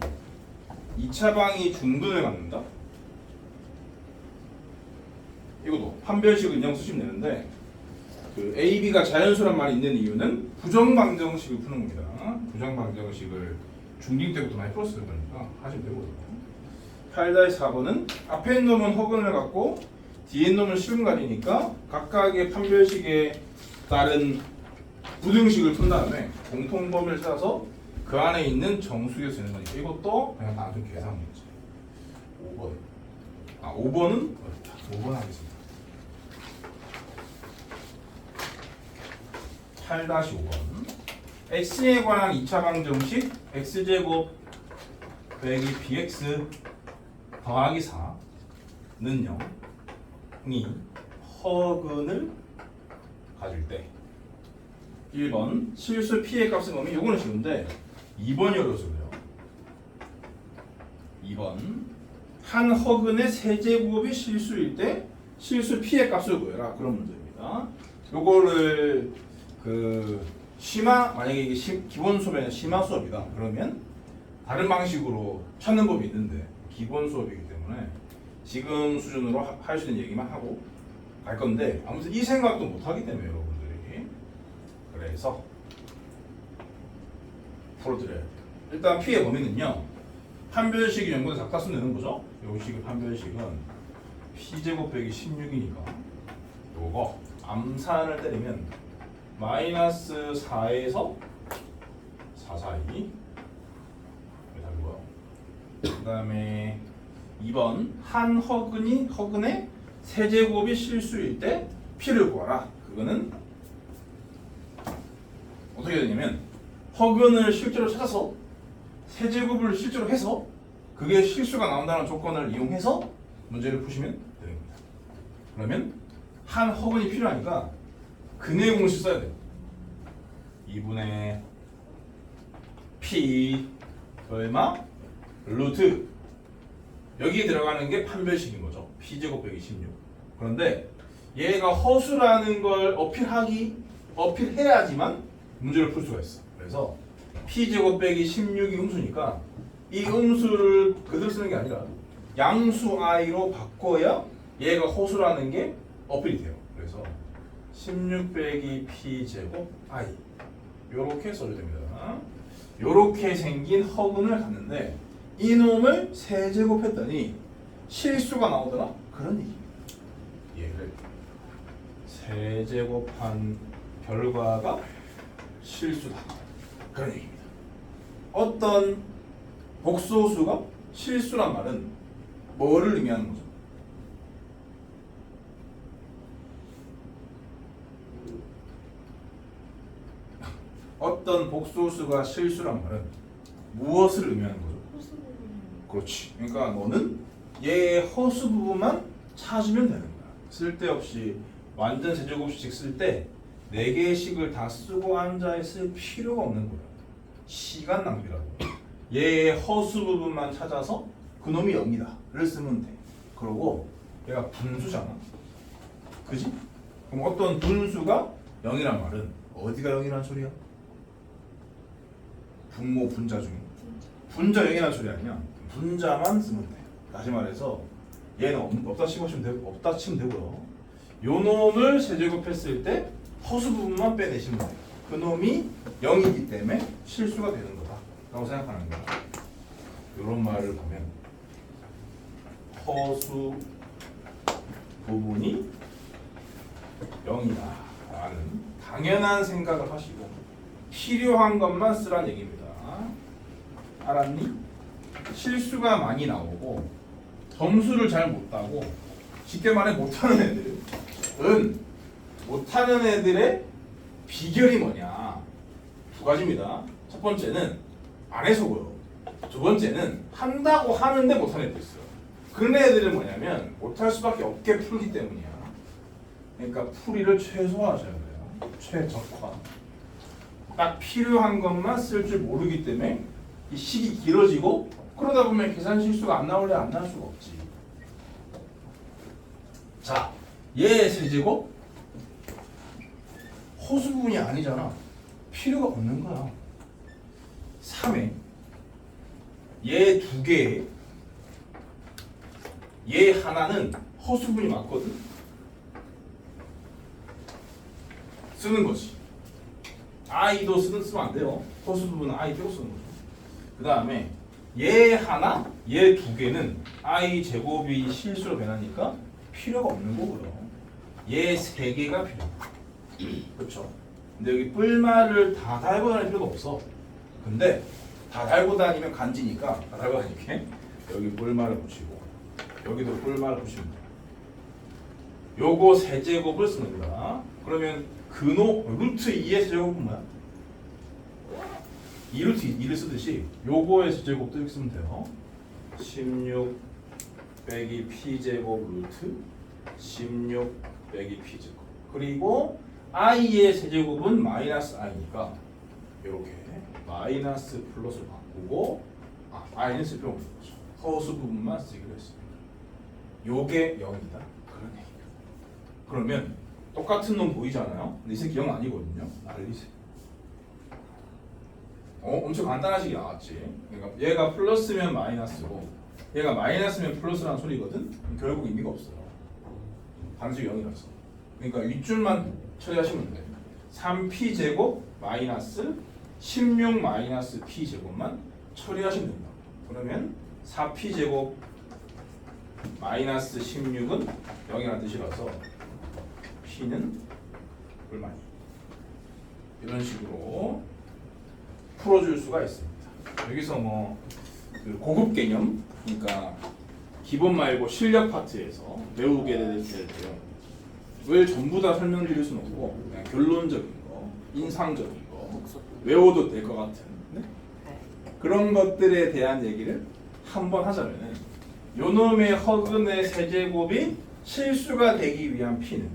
2차 방이 중근을 갖는다. 이것도 판별식은 0 쓰시면 되는데 그 A, B가 자연수란 말이 있는 이유는 부정방정식을 푸는 겁니다. 부정방정식을 중딩 때부터 많이 풀었을 거니까 하시면 되고요. 8-4번은 앞에 있는 놈은 허근을 갖고 뒤에 있는 놈은 실근 가리니까 각각의 판별식에 따른 부등식을 푼 다음에 공통범위를 찾아서 그 안에 있는 정수에 쓰는 거니까 이것도 그냥 단순 계산 문제. 5번. 5번은 어렵다. 5번 하겠습니다. 8-5번. x에 관한 2차 방정식 x제곱 빼기 bx 더하기 4는 0이 허근을 가질 때 1번 실수 p의 값은 뭐면 요거는 쉬운데 2번이 어려워서 그래요. 2번 한 허근의 세제곱이 실수일 때 실수 p의 값을 구해라 그런 문제입니다. 요거를 그 심화 만약에 이게 기본 수업이 아니라 심화 수업이다 그러면 다른 방식으로 찾는 법이 있는데 기본 수업이기 때문에 지금 수준으로 할 수 있는 얘기만 하고 갈 건데 아무튼 이 생각도 못 하기 때문에 여러분들이 그래서 풀어드려야 돼요. 일단 P의 범위는요 판별식이 0보다 작다 쓰면 되는 거죠. 요 식의 판별식은 P제곱 빼기 16이니까 요거 암산을 때리면 마이너스 4에서 4 사이 답이고요. 그 다음에 2번 한 허근의 세제곱이 실수일 때 P를 구하라. 그거는 어떻게 되냐면 허근을 실제로 찾아서 세제곱을 실제로 해서 그게 실수가 나온다는 조건을 이용해서 문제를 푸시면 됩니다. 그러면 한 허근이 필요하니까 근의 공식 써야 돼요. 2분의 P 얼마? 루트 여기에 들어가는 게 판별식인 거죠. P제곱 빼기 16. 그런데 얘가 허수라는 걸 어필해야지만 문제를 풀 수가 있어. 그래서 P제곱 빼기 16이 음수니까 이 음수를 그대로 쓰는 게 아니라 양수 i로 바꿔야 얘가 허수라는 게 어필이 돼요. 그래서 16 빼기 P제곱 i 요렇게 써도 됩니다. 요렇게 생긴 허근을 갖는데 이놈을 세제곱했더니 실수가 나오더라? 그런 얘기입니다. 얘를 세제곱한 결과가 실수다. 그런 얘기입니다. 어떤 복소수가 실수란 말은 뭐를 의미하는 거죠? 어떤 복소수가 실수란 말은 무엇을 의미하는 거죠? 허수 부분이요. 그렇지. 그러니까 너는 얘의 허수 부분만 찾으면 되는 거야. 쓸데없이 완전 세제곱식 쓸 때 4개의 식을 다 쓰고 앉아 있을 필요가 없는 거야. 시간 낭비라고. 얘의 허수 부분만 찾아서 그놈이 0이다를 쓰면 돼. 그러고 얘가 분수잖아. 그지? 그럼 어떤 분수가 0이란 말은 어디가 0이란 소리야? 분모 분자 중에 분자 0이란 소리 아니야. 분자만 쓰면 돼. 다시 말해서 얘는 없다 치면 되고요. 요 놈을 세제곱했을 때 허수 부분만 빼내시면 돼요. 그 놈이 0이기 때문에 실수가 되는 거다 라고 생각하는 거야. 이런 말을 보면 허수 부분이 0이다 라는 당연한 생각을 하시고 필요한 것만 쓰라는 얘기입니다. 알았니? 실수가 많이 나오고 점수를 잘 못 따고 쉽게 말해 못하는 애들은 못하는 애들의 비결이 뭐냐? 2가지입니다. 첫 번째는 안 해서고요. 두 번째는 한다고 하는데 못하는 애들 있어요. 그런 애들은 뭐냐면 못할 수밖에 없게 풀기 때문이야. 그러니까 풀이를 최소화하셔야 돼요. 최적화. 딱 필요한 것만 쓸 줄 모르기 때문에 이 식이 길어지고 그러다 보면 계산 실수가 안 나올래 안 나올 수가 없지. 자, 얘 세제곱 허수 부분이 아니잖아. 필요가 없는 거야. 3에 얘 2개 얘 하나는 허수 부분이 맞거든. 쓰는 거지. i도 쓰면 안 돼요. 허수 부분은 i 빼고 쓰는 거죠. 그 다음에 얘 하나, 얘 2개는 i 제곱이 실수로 변하니까 필요가 없는 거고요. 얘 3개가 필요해. 그렇죠? 근데 여기 뿔말을 다 달고 다닐 필요가 없어. 근데 다 달고 다니면 간지니까 다 달고 다니게 여기 뿔말을 붙이고 여기도 뿔말을 붙이면 돼. 요거 세제곱을 쓰는 거야. 그러면 루트 2의 세제곱은 뭐야? 2루트 2를 쓰듯이 요거의 세제곱도 이렇게 쓰면 돼요. 16 빼기 P제곱 루트 16 빼기 P제곱. 그리고 i의 세제곱은 마이너스 i니까 이렇게 마이너스 플러스로 바꾸고 i는 쓸 필요 없는 거죠. 허수 부분만 쓰기로 했습니다. 요게 0이다. 그런 얘기예요. 그러면 똑같은 놈 보이잖아요. 근데 이 새끼 0 아니거든요. 날리세요. 엄청 간단하시게 나왔지. 그러니까 얘가 플러스면 마이너스고 얘가 마이너스면 플러스라는 소리거든. 결국 의미가 없어요. 반수 0이라서. 그러니까 윗줄만 처리하시면 돼요. 3p 제곱 마이너스 16 마이너스 p 제곱만 처리하시면 된다. 그러면 4p 제곱 마이너스 16은 0이라는 뜻이라서 p는 얼마니? 이런 식으로 풀어줄 수가 있습니다. 여기서 그 고급 개념, 그러니까 기본 말고 실력 파트에서 배우게 될 내용을 전부 다 설명드릴 수는 없고 그냥 결론적인 거, 인상적인 거 외워도 될 것 같은 그런 것들에 대한 얘기를 한번 하자면은 요놈의 허근의 세제곱이 실수가 되기 위한 P는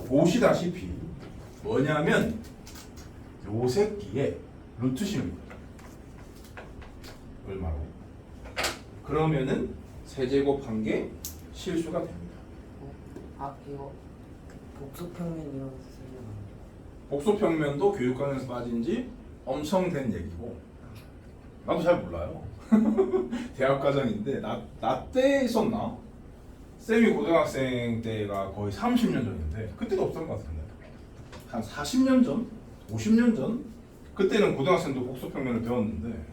보시다시피 뭐냐면 요 새끼의 루트 씌웁니다. 얼마로? 그러면은 세제곱한 게 실수가 됩니다. 이거 복수평면 이런 거 쓰려나? 복소평면도 교육관에서 빠진 지 엄청 된 얘기고 나도 잘 몰라요. 대학 과정인데 나 때 있었나? 쌤이 고등학생 때가 거의 30년 전인데 그때도 없었던 것 같은데 한 40년 전? 50년 전? 그때는 고등학생도 복소평면을 배웠는데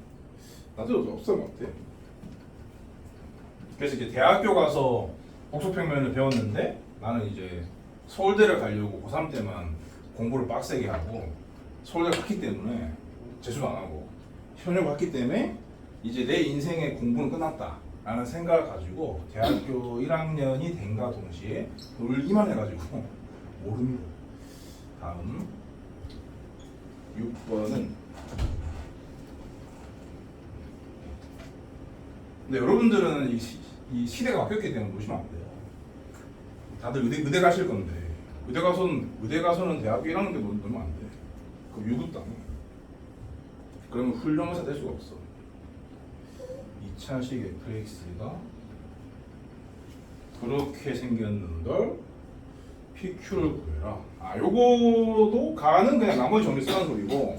나도 없었던 것 같아. 그래서 이제 대학교 가서 복소평면을 배웠는데 나는 이제 서울대를 가려고 고3 때만 공부를 빡세게 하고 서울대 갔기 때문에 재수도 안 하고 현역 갔기 때문에 이제 내 인생의 공부는 끝났다 라는 생각을 가지고 대학교 1학년이 된가 동시에 놀기만 해가지고 모릅니다. 다음 6번은 근데 여러분들은 이 시대가 바뀌었기 때문에 놓으시면 안 돼요. 다들 의대 가실 건데 의대 가서는 대학교 1학년 때 놓으면 안 돼. 그럼 유급도 안 해. 그러면 훌륭해서 될 수가 없어. 2차식 fx가 그렇게 생겼는걸 PQ를 구해라. 요거도 가는 그냥 나머지 정리 쓰라는 소리고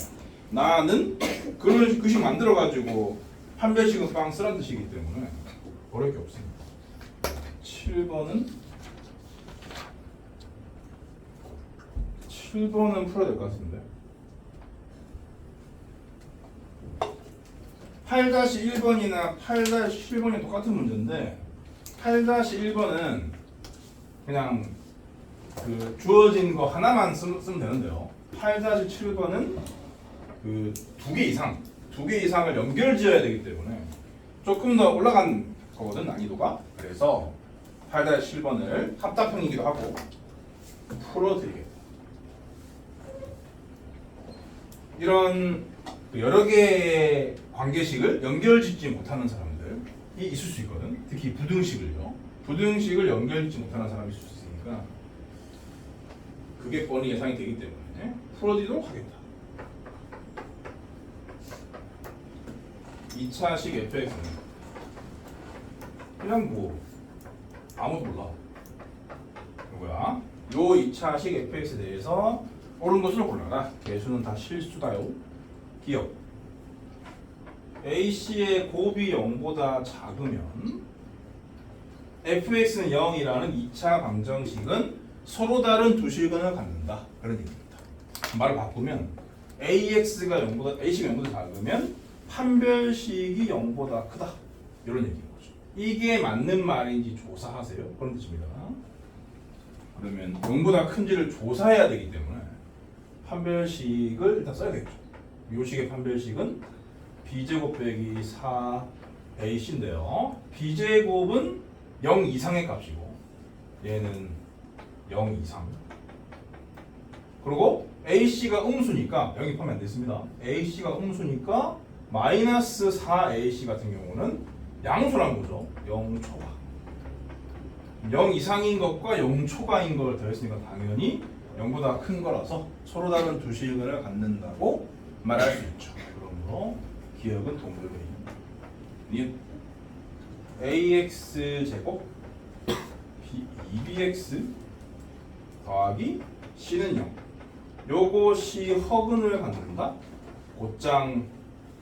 나는 그런 식 만들어가지고 판별식은 빵 쓰라는 뜻이기 때문에 어려울 게 없습니다. 7번은 풀어야 될 것 같은데 8-1번이나 8-7번이 똑같은 문제인데 8-1번은 그냥 그 주어진 거 하나만 쓰면 되는데요 8-7번은 그 두 개 이상을 연결 지어야 되기 때문에 조금 더 올라간 거거든 난이도가. 그래서 8-7번을 합답형이기도 하고 풀어드리겠다. 이런 여러 개의 관계식을 연결짓지 못하는 사람들이 있을 수 있거든. 특히 부등식을 연결짓지 못하는 사람이 있을 수 있으니까 그게 뻔히 예상이 되기 때문에 풀어드리도록 하겠다. 2차식 fx는 그냥 아무도 몰라. 이거야. 요 2차식 fx에 대해서 옳은 것을 골라라. 개수는 다 실수다요. 기억. AC의 곱이 0보다 작으면 fx는 0이라는 2차 방정식은 서로 다른 두 실근을 갖는다. 그런 얘기입니다. 말을 바꾸면 AX가 0보다 작으면 판별식이 0보다 크다. 이런 얘기인 거죠. 이게 맞는 말인지 조사하세요. 그런 뜻입니다. 그러면 0보다 큰지를 조사해야 되기 때문에 판별식을 일단 써야겠죠. 이 식의 판별식은 b제곱 빼기 4ac인데요. b제곱은 0 이상의 값이고 얘는 0 이상. 그리고 ac가 음수니까 영입하면 안 됐습니다. ac가 음수니까 마이너스 4ac 같은 경우는 양수란 거죠. 0초가. 0 이상인 것과 0초가인 걸 더했으니까 당연히 0보다 큰 거라서 서로 다른 두 실근을 갖는다고 말할 수 있죠. 그러므로 기억은 동글그림. ax 제곱 2bx 더하기 c는 0. 요것이 허근을 갖는다. 곧장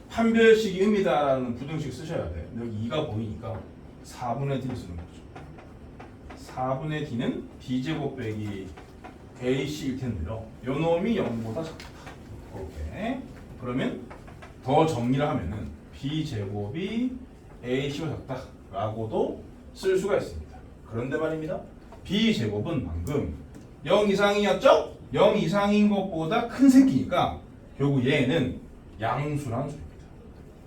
판별식이 의미다라는 부등식 쓰셔야 돼. 여기 2가 보이니까 4분의 d를 쓰는 거죠. 4분의 d는 b제곱 빼기 ac일 텐데요. 요 놈이 0보다 작다. 이렇게. 그러면 더 정리를 하면은 b제곱이 ac보다 작다라고도 쓸 수가 있습니다. 그런데 말입니다. b제곱은 방금 0 이상이었죠? 0 이상인 것보다 큰 새끼니까 결국 얘는 양수라는 소리입니다.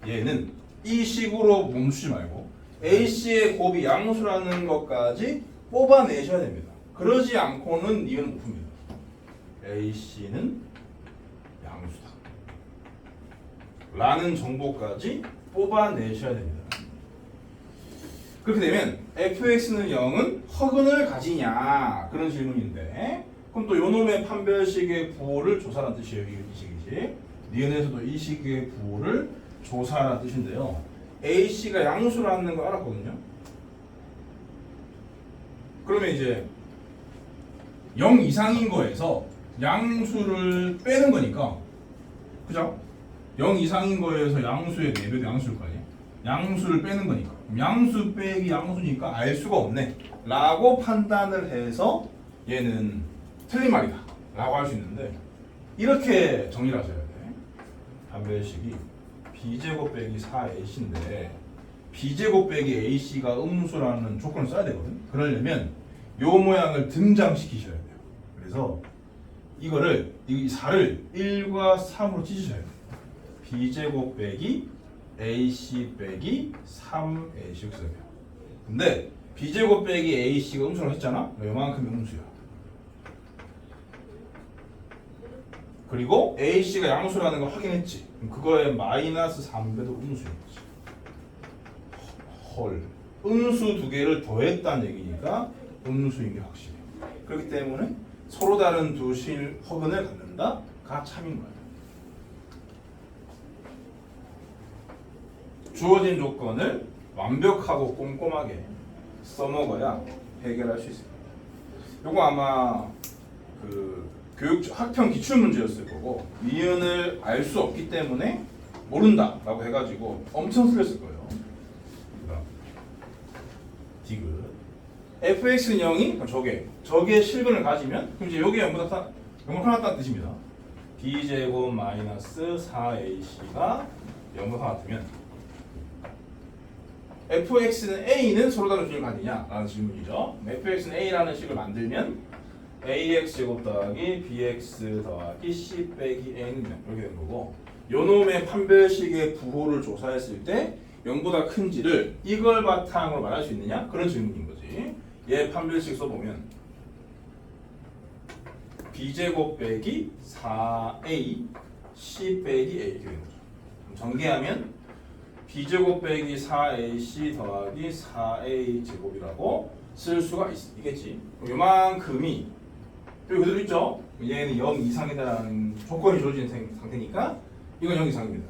얘는 이 식으로 멈추지 말고 A씨의 곱이 양수라는 것까지 뽑아내셔야 됩니다. 그러지 않고는 니은 못 풉니다. A씨는 양수다 라는 정보까지 뽑아내셔야 됩니다. 그렇게 되면 fx는 0은 허근을 가지냐 그런 질문인데 그럼 또 요놈의 판별식의 부호를 조사라는 뜻이에요. 이 식이지. 니은에서도 이 식의 부호를 조사라는 뜻인데요. A씨가 양수라는 걸 알았거든요. 그러면 이제 0 이상인 거에서 양수를 빼는 거니까 그죠? 0 이상인 거에서 양수의 4배도 양수일 거 아니에요? 양수를 빼는 거니까 양수 빼기 양수니까 알 수가 없네 라고 판단을 해서 얘는 틀린 말이다 라고 할 수 있는데 이렇게 정리를 하셔야 돼. 판별식이 b제곱 빼기 4ac인데 b제곱 빼기 ac가 음수라는 조건을 써야 되거든. 그러려면 요 모양을 등장시키셔야 돼요. 그래서 이거를 이 4를 1과 3으로 찢으셔야 돼요. b제곱 빼기 ac 빼기 3ac 이렇게 써야 돼요. 근데 b제곱 빼기 ac가 음수라고 했잖아. 요만큼이 음수야. 그리고 ac가 양수라는 걸 확인했지. 그럼 그거에 마이너스 3배도 음수인 거지. 헐. 음수 두 개를 더했다는 얘기니까 음수인 게 확실해. 그렇기 때문에 서로 다른 두 실 허근을 갖는다가 참인 거야. 주어진 조건을 완벽하고 꼼꼼하게 써먹어야 해결할 수 있습니다. 요거 아마 그 학평 기출 문제였을 거고 니은을 알 수 없기 때문에 모른다라고 해가지고 엄청 틀렸을 거예요. 디귿 fx는 0이 저게 실근을 가지면 그럼 이제 여기에 0보다 0을 하나다는 뜻입니다. b제곱 마이너스 4ac가 0보다 같으면 fx는 a는 서로 다른 수를 가지냐 라는 질문이죠. fx는 a라는 식을 만들면 ax 제곱 더하기 bx 더하기 c 빼기 a는 0 이렇게 된 거고 요놈의 판별식의 부호를 조사했을 때 0보다 큰지를 이걸 바탕으로 말할 수 있느냐 그런 질문인 거지. 얘 판별식 써보면 b제곱 빼기 4a c 빼기 a 이렇게 된 거죠. 전개하면 b제곱 빼기 4ac 더하기 4a 제곱이라고 쓸 수가 있겠지. 그럼 요만큼이 여기 그대로 있죠? 얘는 0 이상이다라는 조건이 주어진 상태니까 이건 0 이상입니다.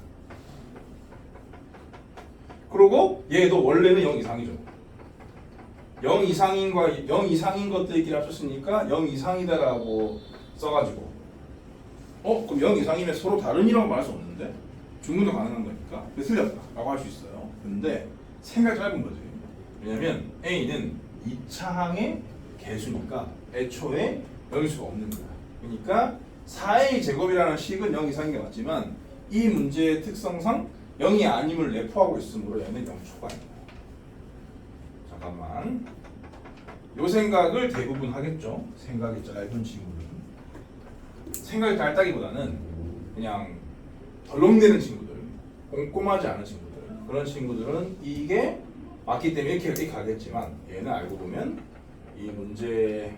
그리고 얘도 원래는 0 이상이죠. 0 이상인 것들끼리 합쳤으니까 0 이상이다라고 써가지고 그럼 0 이상이면 서로 다른이라고 말할 수 없는데 중문도 가능한 거니까 틀렸다라고 할 수 있어요. 근데 생각이 짧은 거지. 왜냐면 A는 2차항의 개수니까 애초에 0일 수가 없는 거야. 그러니까 4A 제곱이라는 식은 0 이상인 게 맞지만 이 문제의 특성상 0이 아님을 내포하고 있으므로 얘는 0초과입니다. 잠깐만. 요 생각을 대부분 하겠죠. 생각이 짧은 친구들은. 생각이 짧다기보다는 그냥 덜렁대는 친구들, 꼼꼼하지 않은 친구들, 그런 친구들은 이게 맞기 때문에 이렇게 가겠지만 얘는 알고 보면 이 문제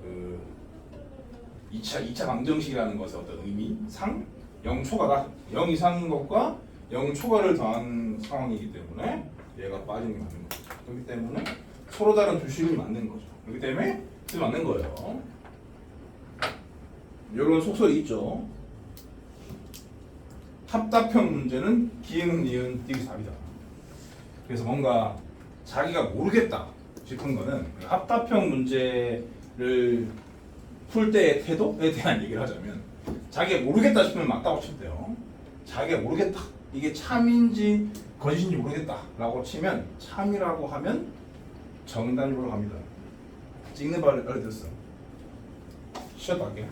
그 2차 방정식이라는 것의 어떤 의미상 0초과다. 0 이상인 것과 0 초과를 더한 상황이기 때문에 얘가 빠지는 게 맞는 거죠. 그렇기 때문에 서로 다른 두 식이 맞는 거죠. 그렇기 때문에 맞는 거예요. 이런 속설이 있죠. 합답형 문제는 기응, 니은, 띠기, 답이다. 그래서 뭔가 자기가 모르겠다 싶은 거는 합답형 문제를 풀 때의 태도에 대한 얘기를 하자면 자기가 모르겠다 싶으면 맞다고 칠때요. 자기가 모르겠다. 이게 참인지 거짓인지 모르겠다 라고 치면 참이라고 하면 정답으로 갑니다. 찍는 발을 알려드렸어. 쉬었다 할게.